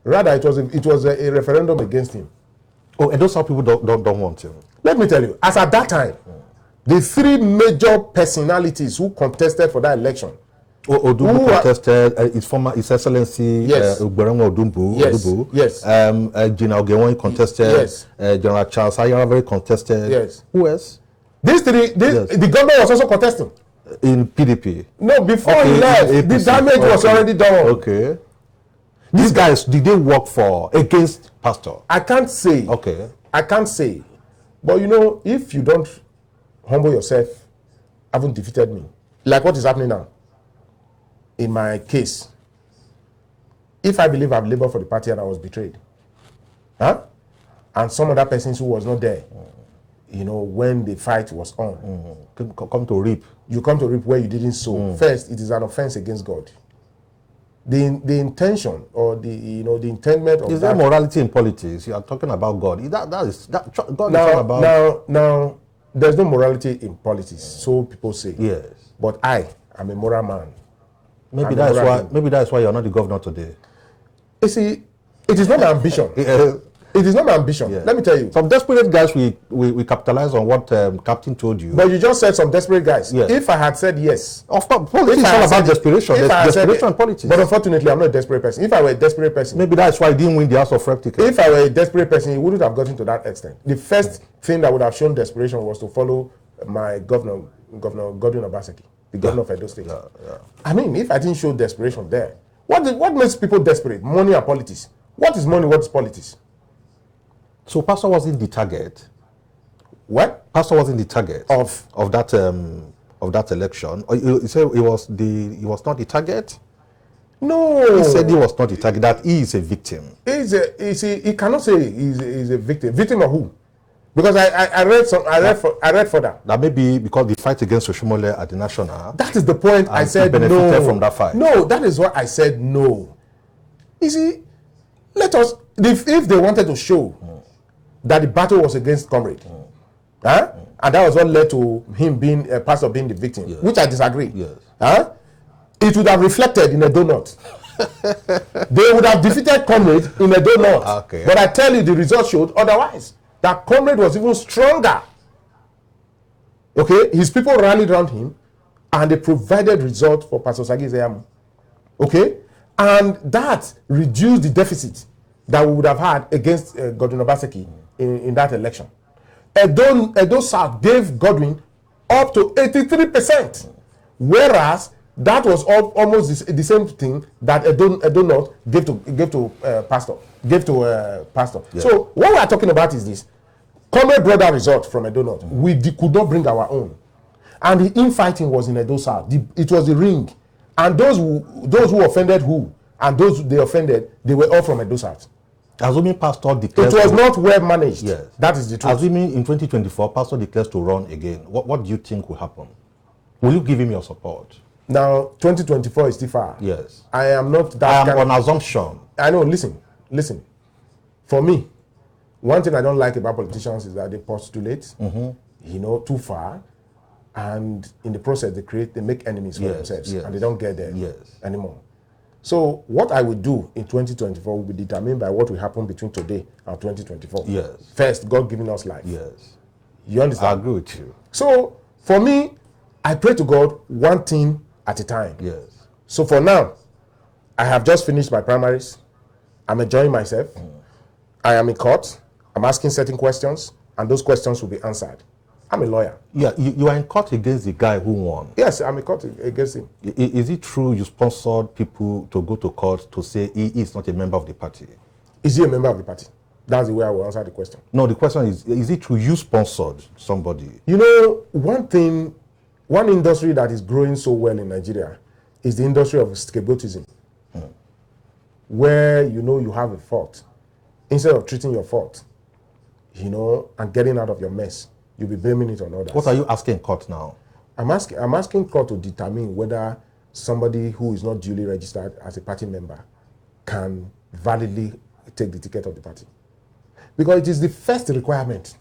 Rather, it was a referendum against him. Oh, and those some people don't want him. Let me tell you, as at that time, the three major personalities who contested for that election. Odumbu contested, His Excellency Ugberenwa Odumbu. Yes. General Ogewon contested. Yes. General Charles Ayara contested. Yes. Who else? These three, the government was also contesting. In PDP? No, before he left, the damage was already done. Okay. These guys, did they work against Pastor? I can't say. Okay. I can't say. But you know, if you don't humble yourself, haven't defeated me. Like what is happening now. In my case, if I believe I've labored for the party and I was betrayed, and some other persons who was not there, you know, when the fight was on, come to reap. You come to reap where you didn't sow. First, it is an offense against God. The intention or the intendment of is there morality in politics? You are talking about God. God now, is not about. Now, there's no morality in politics, so people say. Yes. But I am a moral man. Maybe that's why you're not the governor today. You see, it is not my ambition. It is not my ambition. Yeah. Let me tell you. Some desperate guys, we capitalize on what Captain told you. But you just said some desperate guys. Yes. If I had said yes. Of course, politics is all about desperation. There's desperation in politics. But unfortunately, I'm not a desperate person. If I were a desperate person. Maybe that's why I didn't win the House of Rep ticket. If I were a desperate person, he wouldn't have gotten to that extent. The first thing that would have shown desperation was to follow my Governor Godwin Obaseki, the governor of Edo State. I mean, if I didn't show desperation there, What makes people desperate? Money and politics. What is money? What is politics? So Pastor wasn't the target. What? Pastor wasn't the target of that election. Or you said he was not the target. No, he said he was not the target. That he is a victim. He cannot say he's a victim. Victim of who? Because I read further. That may be because the fight against Oshomole at the national. That is the point. I said benefited from that fight. No, that is why I said no. You see, let us. If they wanted to show that the battle was against Comrade, and that was what led to him being a pastor being the victim, which I disagree. Yes. It would have reflected in a donut. They would have defeated Comrade in a donut. Okay. But I tell you, the result showed otherwise. That Comrade was even stronger. Okay, his people rallied around him, and they provided results for Pastor Sagi Zeyamu. Okay, and that reduced the deficit that we would have had against Godwin Obaseki in that election. Edo South gave Godwin up to 83%, whereas that was almost the same thing that Edo North gave to Pastor. Yes. So what we are talking about is this: Comrade brought that result from Edo North. We could not bring our own, and the infighting was in Edo South. It was the ring, and those who offended and those they offended, they were all from Edo South. Assuming Pastor declares, it was not well managed. Yes, that is the truth. Assuming in 2024 Pastor declares to run again, what do you think will happen? Will you give him your support? Now, 2024 is still far. Yes. I am not that. I am on assumption. I know, listen. For me, one thing I don't like about politicians is that they postulate, too far, and in the process they make enemies for themselves, and they don't get there anymore. So what I will do in 2024 will be determined by what will happen between today and 2024. Yes. First, God giving us life. Yes. You understand? I agree with you. So for me, I pray to God one thing at a time. Yes. So for now, I have just finished my primaries. I'm enjoying myself. I am in court. I'm asking certain questions, and those questions will be answered. I'm a lawyer. Yeah, you are in court against the guy who won. Yes, I'm in court against him. Is it true you sponsored people to go to court to say he is not a member of the party? Is he a member of the party? That's the way I will answer the question. No, the question is it true you sponsored somebody? You know, one industry that is growing so well in Nigeria is the industry of scapegoatism, where you have a fault. Instead of treating your fault, and getting out of your mess, you'll be blaming it on others. What are you asking court now? I'm asking court to determine whether somebody who is not duly registered as a party member can validly take the ticket of the party, because it is the first requirement.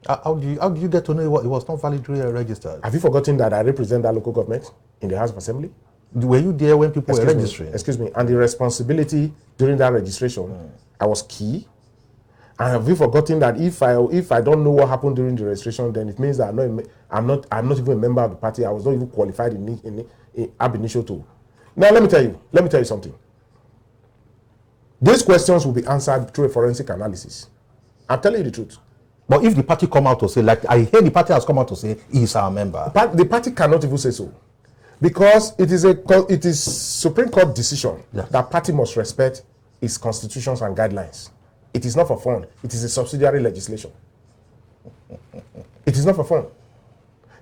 How do you get to know it was not validly registered? Have you forgotten that I represent that local government in the House of Assembly? Were you there when people were registering? Excuse me. And the responsibility during that registration, I was key. And have you forgotten that if I don't know what happened during the registration, then it means that I'm not even a member of the party. I was not even qualified in ab initio too. Now let me tell you something. These questions will be answered through a forensic analysis. I'm telling you the truth. But if the party come out to say, like I hear the party has come out to say he is our member, the party cannot even say so, because it is Supreme Court decision that party must respect its constitutions and guidelines. It is not for fun. It is a subsidiary legislation. It is not for fun.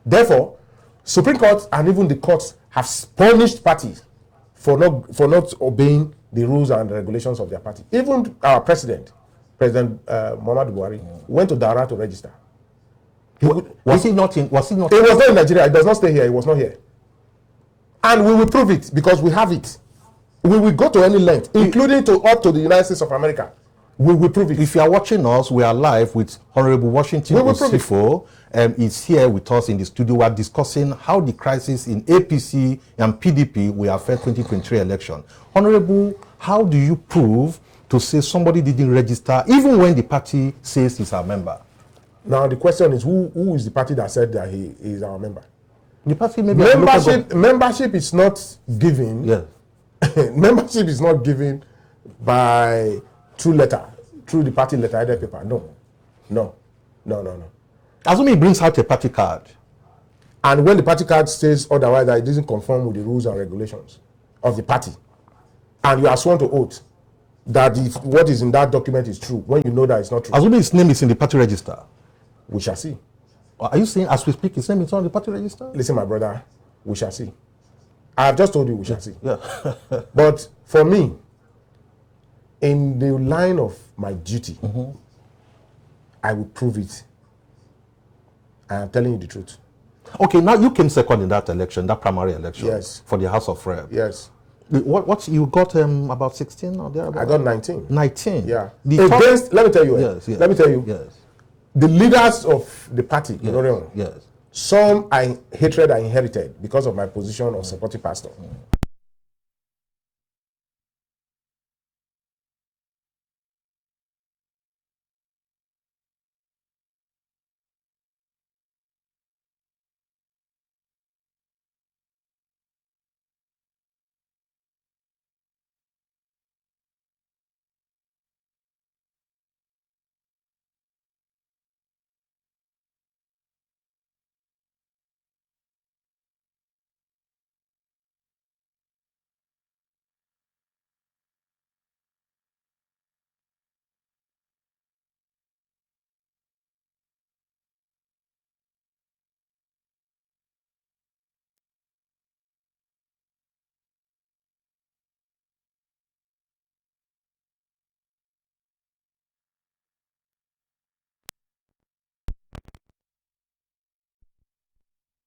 Therefore, Supreme Court and even the courts have punished parties for not obeying the rules and regulations of their party. Even our President Muhammadu Buhari went to Dara to register. Was he not? It was not in Nigeria. It does not stay here. It was not here. And we will prove it because we have it. We will go to any length, including up to the United States of America. We will prove it. If you are watching us, we are live with Honorable Washington Osifo. He's here with us in the studio. We are discussing how the crisis in APC and PDP will affect 2023 election. Honorable, how do you prove to say somebody didn't register even when the party says he's our member? Now the question is, who is the party that said that he is our member? The party membership is not given. Yes. Membership is not given by through the party letterheaded paper. No. Assuming he brings out a party card, and when the party card says otherwise, that it doesn't conform with the rules and regulations of the party, and you are sworn to oath that if what is in that document is true, when you know that it's not true. Assuming his name is in the party register. We shall see. Are you saying as we speak his name is on the party register? Listen, my brother, we shall see. I have just told you we shall see. Yeah. But for me, in the line of my duty, I will prove it. I am telling you the truth. Okay, now you came second in that election, that primary election. Yes. For the House of Rep. Yes. What you got about 16 or there? I got 19. 19. Yeah. Against, let me tell you. Yes, yes. Let me tell you. Yes. The leaders of the party, Yes. Yes. some hatred I inherited because of my position of supporting pastor.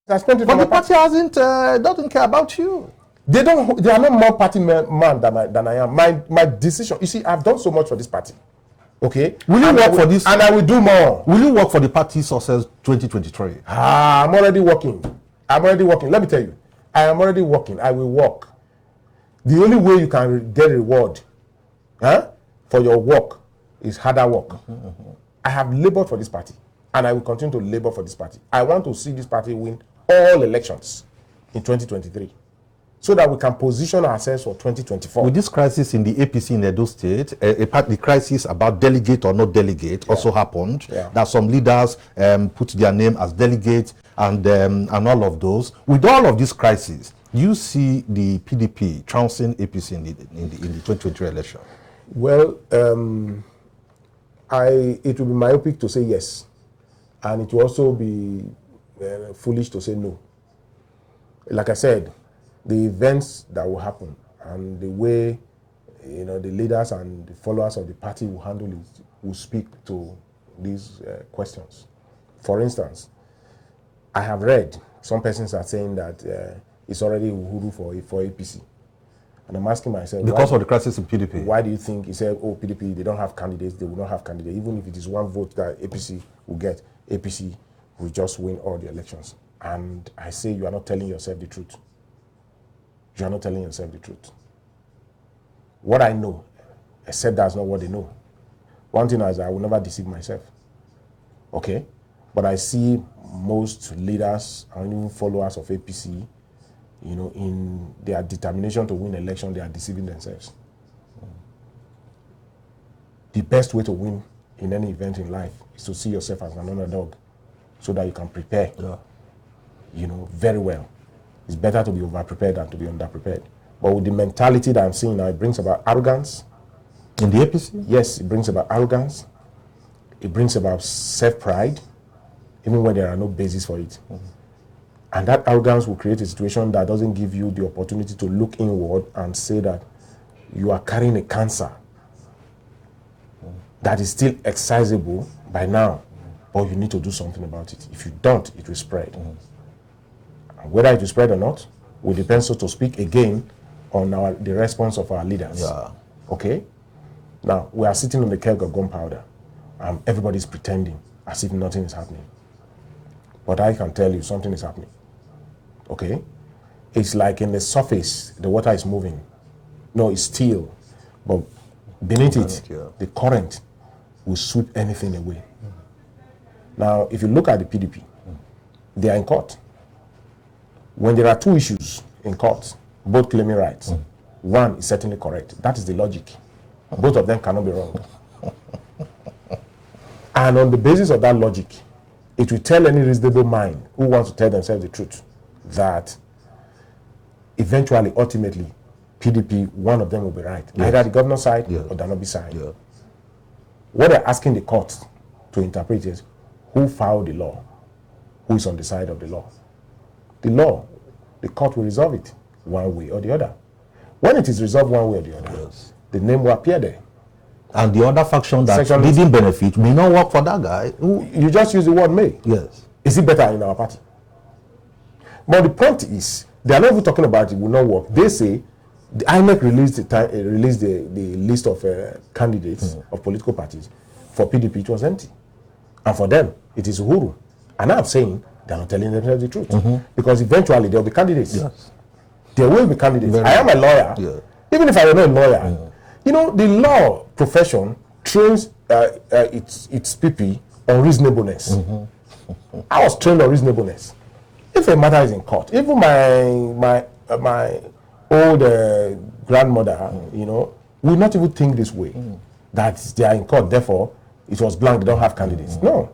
But the party doesn't care about you. They are not more party man than I am. My decision, you see, I've done so much for this party. Okay? Will you work for this? And I will do more. Will you work for the party success 2023? I'm already working. Let me tell you. I am already working. I will work. The only way you can get reward for your work is harder work. I have labored for this party, and I will continue to labor for this party. I want to see this party win all elections in 2023 so that we can position ourselves for 2024. With this crisis in the APC in Edo State, the crisis about delegate or not delegate also happened. Yeah. That some leaders put their name as delegate and all of those. With all of this crisis, you see the PDP trouncing APC in the 2023 election? Well, it will be myopic to say yes, and it will also be foolish to say no. Like I said, the events that will happen and the way the leaders and the followers of the party will handle it will speak to these questions. For instance, I have read some persons are saying that it's already Uhuru for APC. And I'm asking myself, because of the crisis in PDP. Why do you think he said, oh, PDP, they don't have candidates, they will not have candidates. Even if it is one vote that APC will get, APC will just win all the elections. And I say, you are not telling yourself the truth. You are not telling yourself the truth. What I know, except that's not what they know. One thing is I will never deceive myself. Okay? But I see most leaders and even followers of APC, in their determination to win election, they are deceiving themselves. The best way to win in any event in life is to see yourself as an underdog so that you can prepare, very well. It's better to be over-prepared than to be under-prepared. But with the mentality that I'm seeing now, it brings about arrogance. In the APC? Yes, it brings about arrogance. It brings about self-pride, even when there are no basis for it. And that arrogance will create a situation that doesn't give you the opportunity to look inward and say that you are carrying a cancer that is still excisable by now, but you need to do something about it. If you don't, it will spread. And whether it will spread or not will depend, so to speak, again on the response of our leaders. Yeah. Okay? Now, we are sitting on the keg of gunpowder, and everybody's pretending as if nothing is happening. But I can tell you something is happening. Okay? It's like in the surface, the water is moving. No, it's still. But beneath it, the current will sweep anything away. Now, if you look at the PDP, they are in court. When there are two issues in court, both claiming rights, one is certainly correct. That is the logic. Both of them cannot be wrong. And on the basis of that logic, it will tell any reasonable mind who wants to tell themselves the truth that eventually, ultimately, PDP, one of them will be right. Either the governor's side or the Anobi side. Yeah. What they're asking the court to interpret is who filed the law, who is on the side of the law. The law, the court will resolve it one way or the other. When it is resolved one way or the other, the name will appear there. And the other faction that didn't benefit may not work for that guy. You just use the word may. Yes. Is it better in our party? But the point is, they are not even talking about it will not work. They say the INEC released the list of candidates of political parties. For PDP, it was empty. And for them, it is Uhuru. And I'm saying they are not telling themselves the truth. Because eventually there will be candidates. Yes. There will be candidates. I am a lawyer. Yeah. Even if I were not a lawyer, you know, the law profession trains its PP on reasonableness. I was trained on reasonableness. If a matter is in court, even my old grandmother, you know, will not even think this way, that they are in court, therefore it was blank, they don't have candidates. No.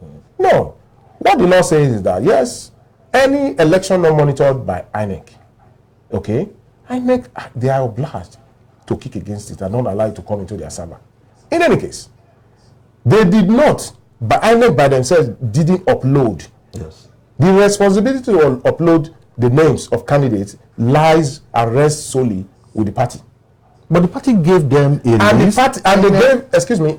What the law says is that, yes, any election not monitored by INEC, okay, INEC, they are obliged to kick against it and not allow it to come into their server. In any case, they did not, but INEC by themselves didn't upload. Yes. The responsibility to upload the names of candidates lies and rests solely with the party. But the party gave them a list.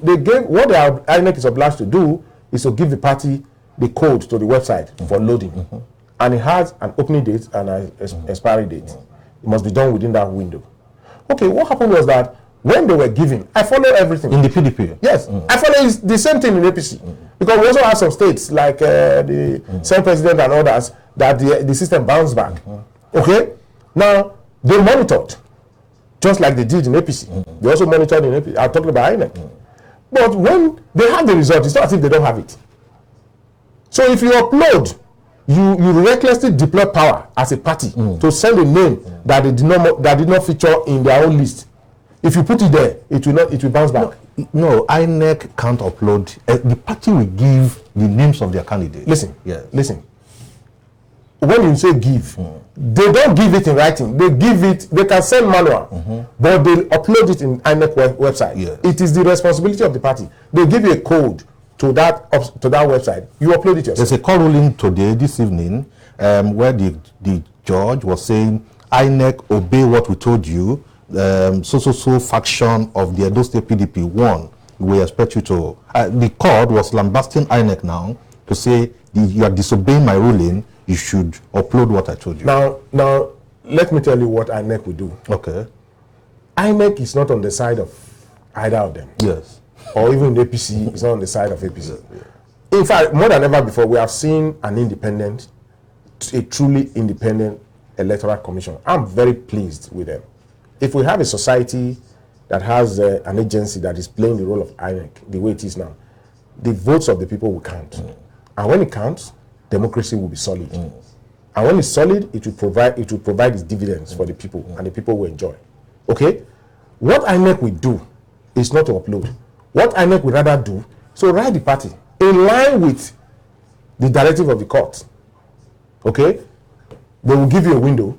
They gave what the INEC is obliged to do is to give the party the code to the website for loading. And it has an opening date and an expiry date. It must be done within that window. Okay, what happened was that when they were giving, I follow everything. In the PDP? Yes. I follow the same thing in APC. Because we also have some states like the Senate President and others that the system bounced back. Okay? Now, they monitored, just like they did in APC. They also monitored in APC. I'm talking about INEC. But when they have the result, it's not as if they don't have it. So if you upload, you recklessly deploy power as a party to send a name that did not feature in their own list. If you put it there, it will bounce back. No, INEC can't upload. The party will give the names of their candidates. Listen. When you say give, they don't give it in writing. They give it. They can send manual, but they upload it in INEC website. Yes. It is the responsibility of the party. They give you a code to that website. You upload it yourself. There's a court ruling today, this evening, where the judge was saying INEC obey what we told you. So faction of the Edo State PDP won. We expect you to. The court was lambasting INEC now to say you are disobeying my ruling. You should upload what I told you. Now, let me tell you what INEC will do. Okay. INEC is not on the side of either of them. Yes. Or even the APC is not on the side of APC. Yeah. In fact, more than ever before, we have seen a truly independent electoral commission. I'm very pleased with them. If we have a society that has an agency that is playing the role of INEC the way it is now, the votes of the people will count. And when it counts, democracy will be solid. And when it's solid, it will provide its dividends for the people, and the people will enjoy. Okay? What INEC will do is not to upload. What INEC would rather do is to write the party in line with the directive of the court. Okay? They will give you a window,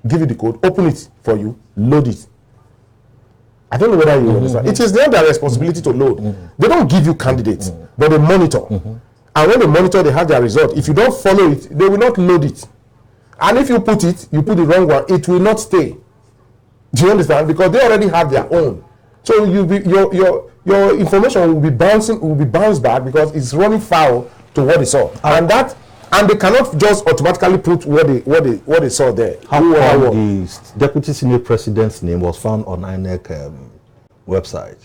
give you the code, open it for you, load it. I don't know whether you understand. It is their responsibility to load. They don't give you candidates, but they monitor. And when they monitor, they have their result. If you don't follow it, they will not load it. And if you put the wrong one, it will not stay. Do you understand? Because they already have their own. So your information will be bounced back because it's running foul to what they saw. And they cannot just automatically put what they saw there. How come the Deputy Senate President's name was found on INEC website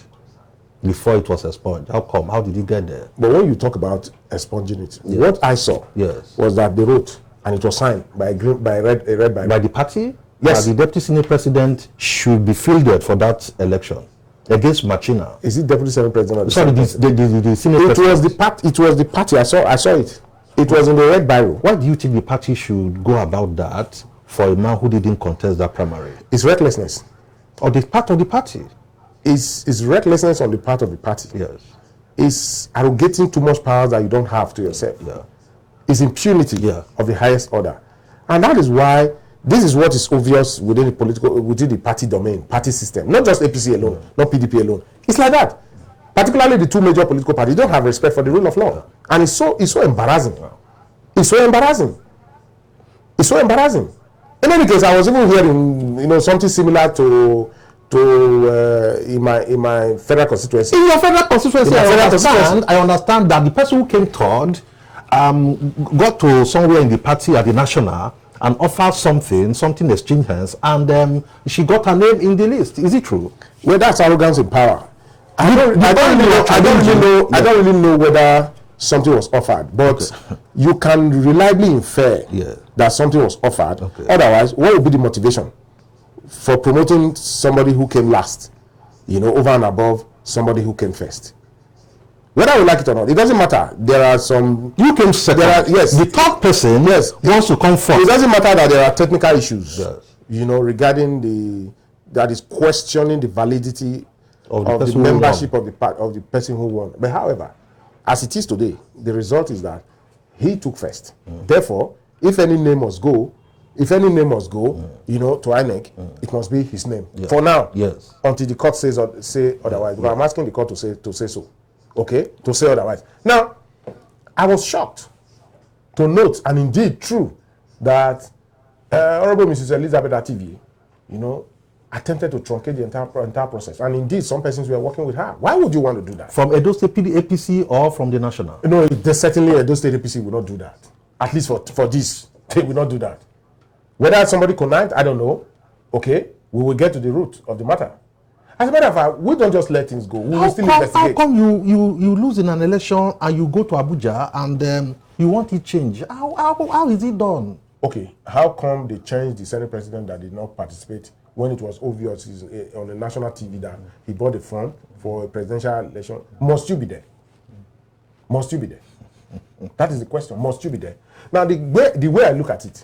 before it was expunged? How come? How did he get there? But when you talk about expunging it, what I saw was that they wrote and it was signed by the party. Yes, the Deputy Senate President should be fielded for that election against Machina. Is it Deputy Senate President? Or the Sorry, the Senate President. It was the party. I saw it. It was in the red biro. Why do you think the party should go about that for a man who didn't contest that primary? It's recklessness. Or the part of the party? It's recklessness on the part of the party. Yes. It's arrogating too much power that you don't have to yourself. Yeah. It's impunity of the highest order. And that is why this is what is obvious within the party domain, party system, not just APC alone, not PDP alone. It's like that. Particularly the two major political parties don't have respect for the rule of law, and it's so embarrassing. It's so embarrassing. It's so embarrassing. In any case, I was even hearing, something similar to in my federal constituency. In your federal constituency, I understand that the person who came third got to somewhere in the party at the national and offered something exchanged hands, and she got her name in the list. Is it true? Well, that's arrogance in power. I don't really know whether something was offered, but you can reliably infer that something was offered. Otherwise, what would be the motivation for promoting somebody who came last, over and above somebody who came first? Whether we like it or not, it doesn't matter. There are some... You came second. The third person wants to come first. It doesn't matter that there are technical issues, regarding that is questioning the validity of the membership of the person who won. But however, as it is today, the result is that he took first. Therefore, if any name must go, to INEC, it must be his name. For now, until the court say otherwise. But I'm asking the court to say so. Okay? To say otherwise. Now, I was shocked to note, and indeed true, that Honorable Mrs. Elizabeth TV, attempted to truncate the entire process. And indeed, some persons were working with her. Why would you want to do that? From Edo State APC or from the national? No, certainly Edo State APC will not do that. At least for this, they will not do that. Whether somebody connived, I don't know. Okay, we will get to the root of the matter. As a matter of fact, we don't just let things go. We will still investigate. How come you lose in an election and you go to Abuja and you want it changed? How is it done? Okay, how come they changed the Senate president that did not participate when it was obvious on the national TV that he bought the form for a presidential election? Must you be there? Must you be there? That is the question. Must you be there? Now, the way I look at it,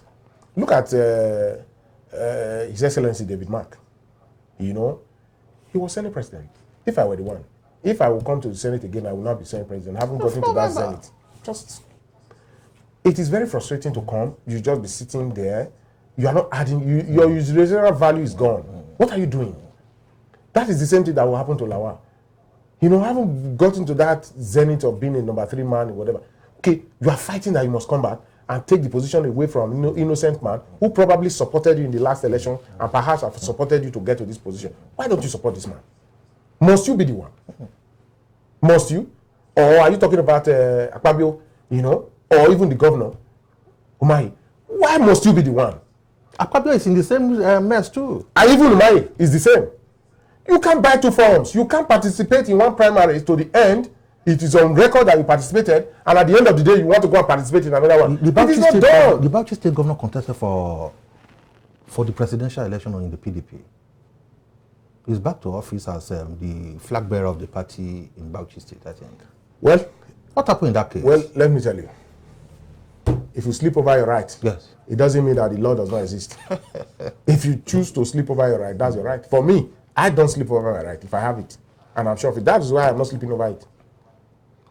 look at His Excellency David Mark. He was Senate president. If I were the one, if I will come to the Senate again, I will not be Senate president. I haven't gotten to that Senate. It is very frustrating to come. You just be sitting there. You are not adding. Your residual value is gone. What are you doing? That is the same thing that will happen to Lawal. Haven't gotten to that zenith of being a number 3 man or whatever. Okay, you are fighting that you must come back and take the position away from innocent man who probably supported you in the last election and perhaps have supported you to get to this position. Why don't you support this man? Must you be the one? Must you? Or are you talking about Akpabio, or even the governor, Umahi? Why must you be the one? Akpabio is in the same mess too. And even Umahi is the same. You can't buy 2 forms. You can't participate in one primary to the end. It is on record that you participated, and at the end of the day, you want to go and participate in another one. The Bauchi State governor contested for the presidential election in the PDP. He's back to office as the flag bearer of the party in Bauchi State, I think. Well, what happened in that case? Well, let me tell you. If you sleep over your right, it doesn't mean that the law does not exist. If you choose to sleep over your right, that's your right. For me, I don't sleep over my right if I have it. And I'm sure of it. That is why I'm not sleeping over it.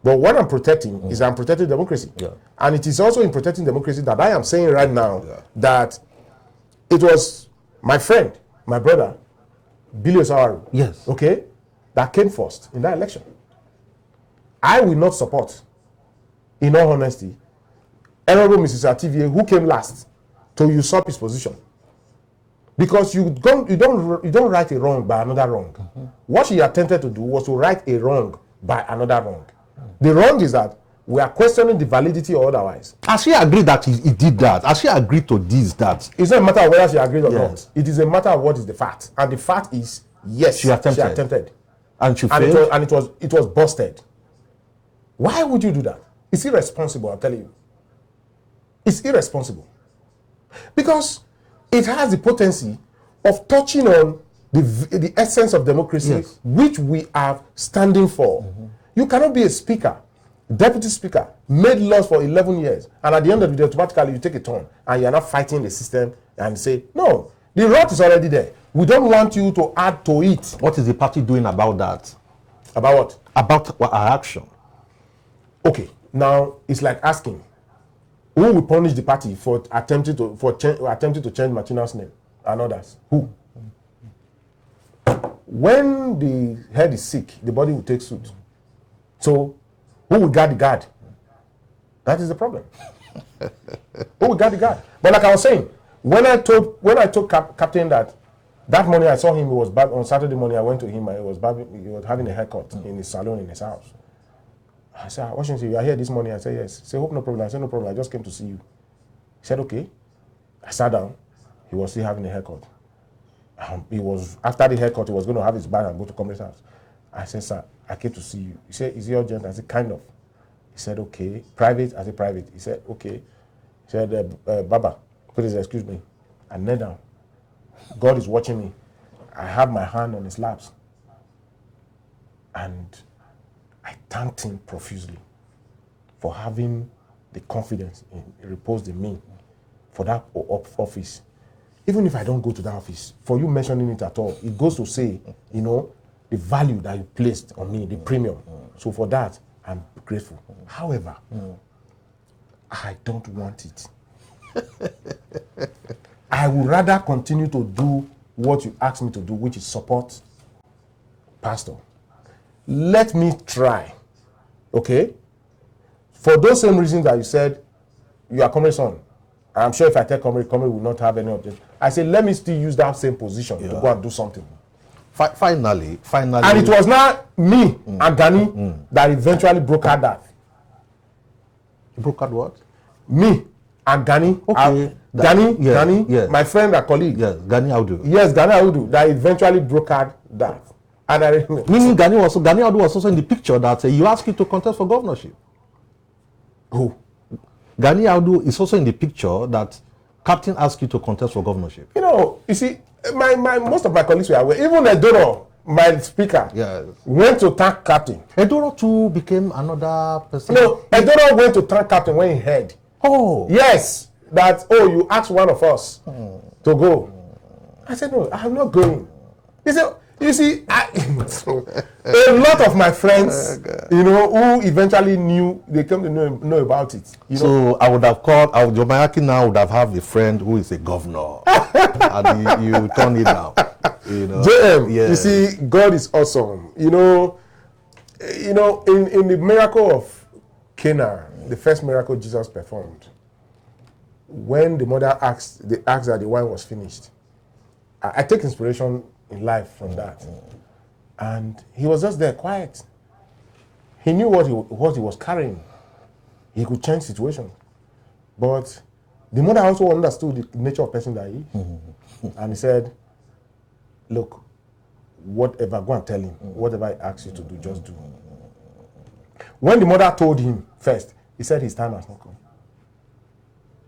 But what I'm protecting is I'm protecting democracy. And it is also in protecting democracy that I am saying right now that it was my friend, my brother, Billy Osawaru, okay, that came first in that election. I will not support, in all honesty, Honorable Mrs. TVA, who came last, to usurp his position. Because you don't right a wrong by another wrong. What she attempted to do was to right a wrong by another wrong. The wrong is that we are questioning the validity or otherwise. Has she agreed that he did that? Has she agreed to that? It's not a matter of whether she agreed or not. It is a matter of what is the fact. And the fact is, yes, she attempted. And she failed? And it was busted. Why would you do that? It's irresponsible, I'm telling you. It's irresponsible. Because it has the potency of touching on the essence of democracy, which we are standing for. You cannot be a speaker, deputy speaker, made laws for 11 years, and at the end of the day, automatically you take a turn, and you are not fighting the system and say, no, the rot is already there. We don't want you to add to it. What is the party doing about that? About what? About our action. Okay, now it's like asking, Who will punish the party for attempting to change Martina's name and others? Who? When the head is sick, the body will take suit. So, who will guard the guard? That is the problem. Who will guard the guard? But like I was saying, when I told Captain that morning I saw him, he was back on Saturday morning. I went to him. He was having a haircut in his salon in his house. I said, Washington, you are here this morning? I said, yes. He said, hope no problem. I said, no problem. I just came to see you. He said, okay. I sat down. He was still having a haircut. After the haircut, he was going to have his bag and go to Comrade's house. I said, sir, I came to see you. He said, is it urgent? I said, kind of. He said, okay. Private? I said, private. He said, okay. He said, Baba, please excuse me. I knelt down. God is watching me. I have my hand on his laps. And I thanked him profusely for having the confidence reposed in me for that office. Even if I don't go to that office, for you mentioning it at all, it goes to say, the value that you placed on me, the premium. So for that, I'm grateful. However, I don't want it. I would rather continue to do what you asked me to do, which is support Pastor. Let me try, okay? For those same reasons that you said, you are Comrade's son. I'm sure if I tell Comrade will not have any objection. I said, let me still use that same position to go and do something. Finally. And it was not me and Gani that eventually brokered that. Brokered what? Me and Gani. Okay. Gani, yes. My friend and colleague. Yes, Gani Audu. Yes, Gani Audu, that eventually brokered that. And I remember. Meaning Gani Audu was also in the picture that you asked him to contest for governorship. Who? Gani Audu is also in the picture that Captain asked you to contest for governorship. You see, most of my colleagues were aware. Even Edoro, my speaker, went to thank Captain. Edoro too became another person. No, Edoro went to thank Captain when he heard. Oh. Yes, you asked one of us to go. I said, no, I'm not going. He said, you see, a lot of my friends, who eventually knew, they came to know about it. So I would have called, Mayaki now would have a friend who is a governor. And you turn it down. JM, you see, God is awesome. In the miracle of Cana, the first miracle Jesus performed, when the mother asked that the wine was finished, I take inspiration in life from that. And he was just there quiet. He knew what he was carrying. He could change situation. But the mother also understood the nature of person that he is. And he said, look, whatever, go and tell him, whatever he asks you to do, just do. When the mother told him first, he said his time has not come.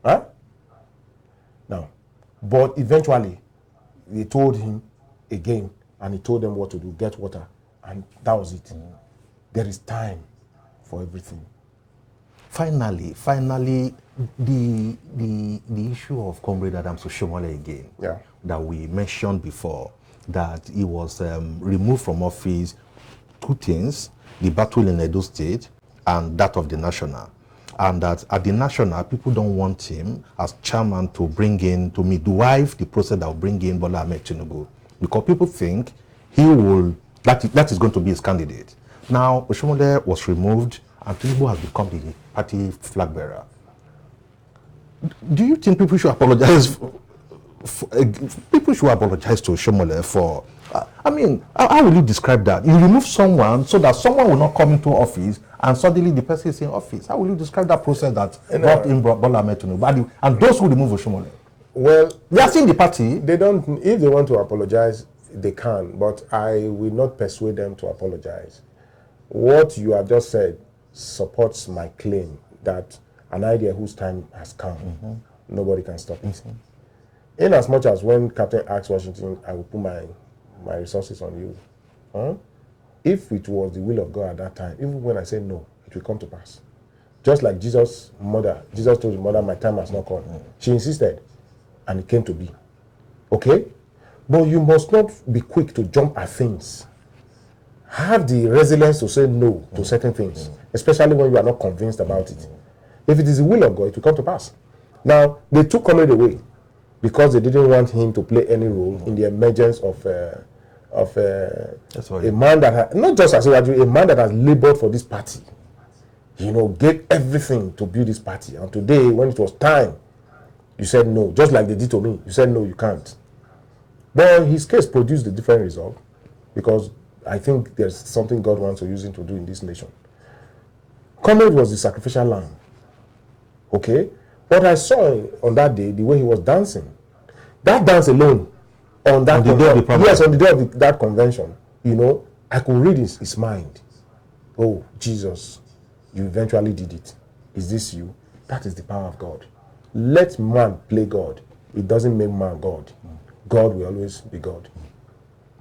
Huh? Now, but eventually, they told him again, and he told them what to do, get water, and that was it. There is time for everything. Finally, the issue of Comrade Adams Oshiomhole again, that we mentioned before, that he was removed from office, two things, the battle in Edo State and that of the National. And that at the National, people don't want him as chairman to bring in, to midwife the process that will bring in Bola Ahmed Tinubu. Because people think that is going to be his candidate. Now, Oshiomhole was removed and Tinubu has become the party flag bearer. Do you think people should apologize? People should apologize to Oshiomhole for. How will you describe that? You remove someone so that someone will not come into office and suddenly the person is in office. How will you describe that process that brought in Bola Ahmed Tinubu? And those who remove Oshiomhole? Well, they are still in the party. They don't. If they want to apologize, they can. But I will not persuade them to apologize. What you have just said supports my claim that an idea whose time has come, nobody can stop it. In as much as when Captain asked Washington, I will put my resources on you. If it was the will of God at that time, even when I say no, it will come to pass. Just like Jesus' mother. Jesus told his mother, my time has not come. She insisted, and it came to be. Okay? But you must not be quick to jump at things. Have the resilience to say no to certain things, especially when you are not convinced about it. If it is the will of God, it will come to pass. Now, they took Comrade away because they didn't want him to play any role in the emergence of a man that not just as a man that has labored for this party, gave everything to build this party. And today, when it was time, you said no, just like they did to me. You said no, you can't. But his case produced a different result because I think there's something God wants to use him to do in this nation. Comrade was the sacrificial lamb. Okay? What I saw on that day, the way he was dancing, that dance alone, on the day of that convention, I could read his mind. Oh, Jesus, you eventually did it. Is this you? That is the power of God. Let man play God. It doesn't make man God. God will always be God.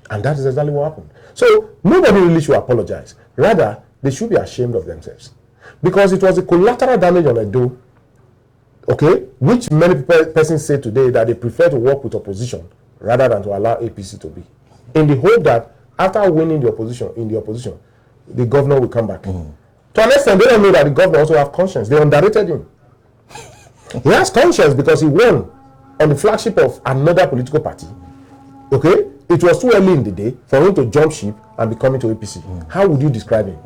And that is exactly what happened. So nobody really should apologize. Rather, they should be ashamed of themselves. Because it was a collateral damage on Edo, okay, which many persons say today that they prefer to work with opposition rather than to allow APC to be. In the hope that after winning the opposition, the governor will come back. To an extent, they don't know that the governor also has conscience. They underrated him. He has conscience because he won on the flagship of another political party. Okay? It was too early in the day for him to jump ship and be coming to APC. How would you describe him?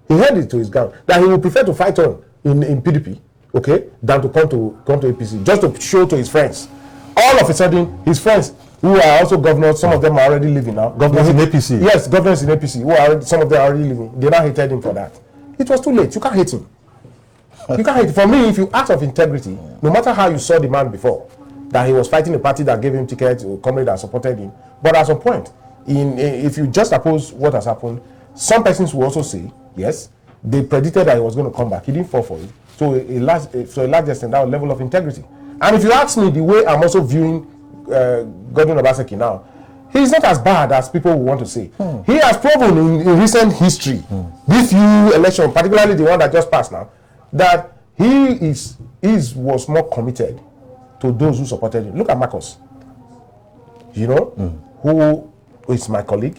He held it to his ground that he would prefer to fight on in PDP, okay, than to come to APC, just to show to his friends. All of a sudden, his friends, who are also governors, some of them are already living now. Governors in APC? Yes, governors in APC, some of them are already living. They now hated him for that. It was too late. You can't hate him. You can't hate him. For me, if you act of integrity, no matter how you saw the man before, that he was fighting a party that gave him tickets, or comrade that supported him, but at some point, if you just oppose what has happened, some persons will also say, yes, they predicted that he was going to come back. He didn't fall for it. So a large extent, that was level of integrity. And if you ask me the way I'm also viewing Godwin Obaseki now, he's not as bad as people want to say. He has proven in recent history, this few election, particularly the one that just passed now, that he was more committed to those who supported him. Look at Marcus, who is my colleague,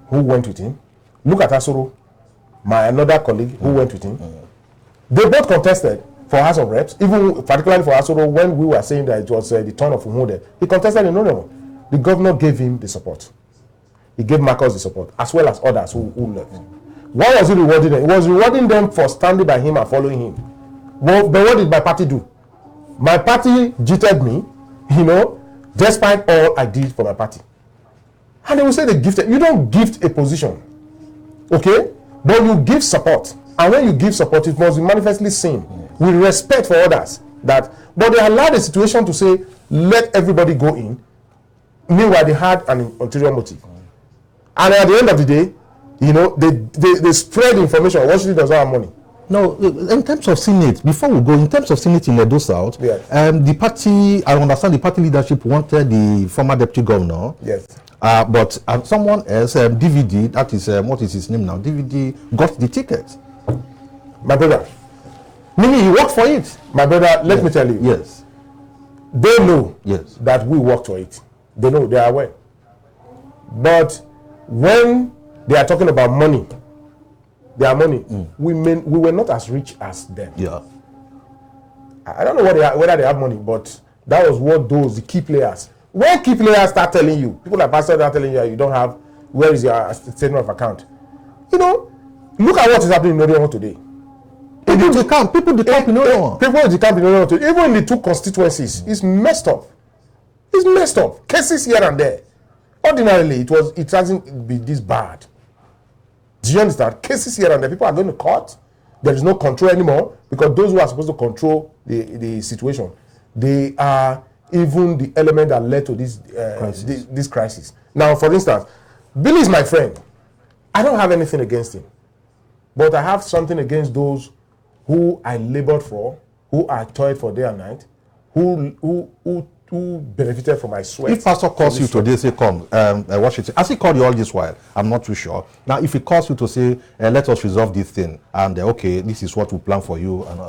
who went with him. Look at Asoro, another colleague who went with him. They both contested for House of Reps, even particularly for Asoro, when we were saying that it was the turn of Umude. He contested in no. The governor gave him the support. He gave Marcus the support, as well as others who left. Why was he rewarding them? He was rewarding them for standing by him and following him. Well, but what did my party do? My party jittered me, despite all I did for my party. And they will say they gifted. You don't gift a position, okay? But you give support. And when you give support, it must be manifestly seen with respect for others. But they allowed the situation to say, let everybody go in. Meanwhile, they had an ulterior motive. And at the end of the day, they spread information. Washington does not have money. No, in terms of Senate, before we go, in terms of Senate in Edo South, yes. The party, I understand the party leadership wanted the former deputy governor. Yes. But someone else, DVD, that is, what is his name now? DVD got the ticket. My brother, meaning he worked for it. My brother, let me tell you. Yes. They know that we worked for it. They know, they are aware. But when they are talking about money, their money, we were not as rich as them. Yeah. I don't know whether they have money, but that was what the key players. When key players start telling you, people like Pastor are telling you don't have, where is your statement of account? Look at what is happening in Orion today. People in the camp in Orion. People in the camp in Orion today, even in the two constituencies, it's messed up. It's messed up. Cases here and there. Ordinarily, it hasn't been this bad. Do you understand? Cases here and there, people are going to court. There is no control anymore because those who are supposed to control the situation, they are even the element that led to this crisis. Now, for instance, Billy is my friend. I don't have anything against him, but I have something against those who I labored for, who I toiled for day and night, who benefited from my sweat. If Pastor calls you today, say, come, watch it. Has he called you all this while? I'm not too sure. Now, if he calls you to say, let us resolve this thing, and okay, this is what we plan for you, and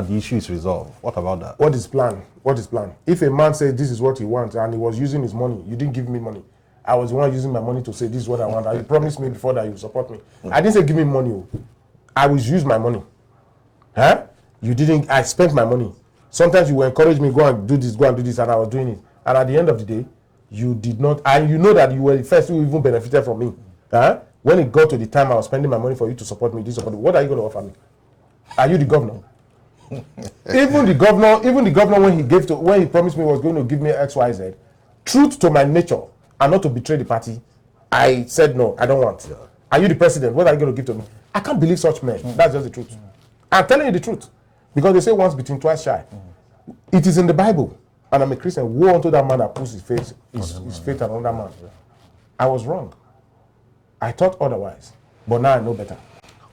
the issue is resolved. What about that? What is plan? What is plan? If a man says this is what he wants, and he was using his money, you didn't give me money. I was the one using my money to say this is what I want. You promised me before that you support me. I didn't say give me money. I will use my money. Huh? You didn't, I spent my money. Sometimes you will encourage me, go and do this, and I was doing it. And at the end of the day, you did not, and you know that you were the first who even benefited from me. Huh? When it got to the time I was spending my money for you to support me, what are you going to offer me? Are you the governor? even the governor when he promised me he was going to give me XYZ, truth to my nature and not to betray the party, I said no, I don't want. Yeah. Are you the president? What are you going to give to me? I can't believe such men. That's just the truth. I'm telling you the truth. Because they say once bitten, twice shy. It is in the Bible. And I'm a Christian. Woe unto that man that puts his faith on another man. I was wrong. I thought otherwise. But now I know better.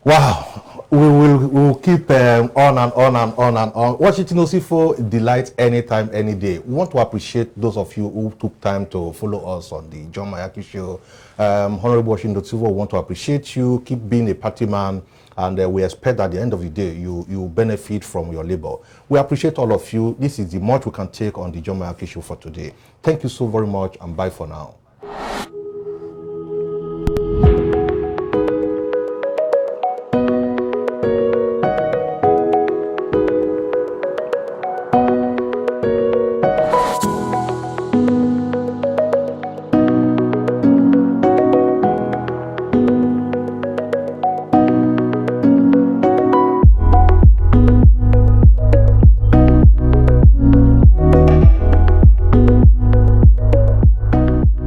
Wow, we will keep on and on and on and on. Washington Osifo delights anytime, any day. We want to appreciate those of you who took time to follow us on the John Mayaki show. Honorable Washington Osifo, we want to appreciate you. Keep being a party man, and we expect at the end of the day you benefit from your labor. We appreciate all of you. This is the much we can take on the John Mayaki show for today. Thank you so very much, and bye for now.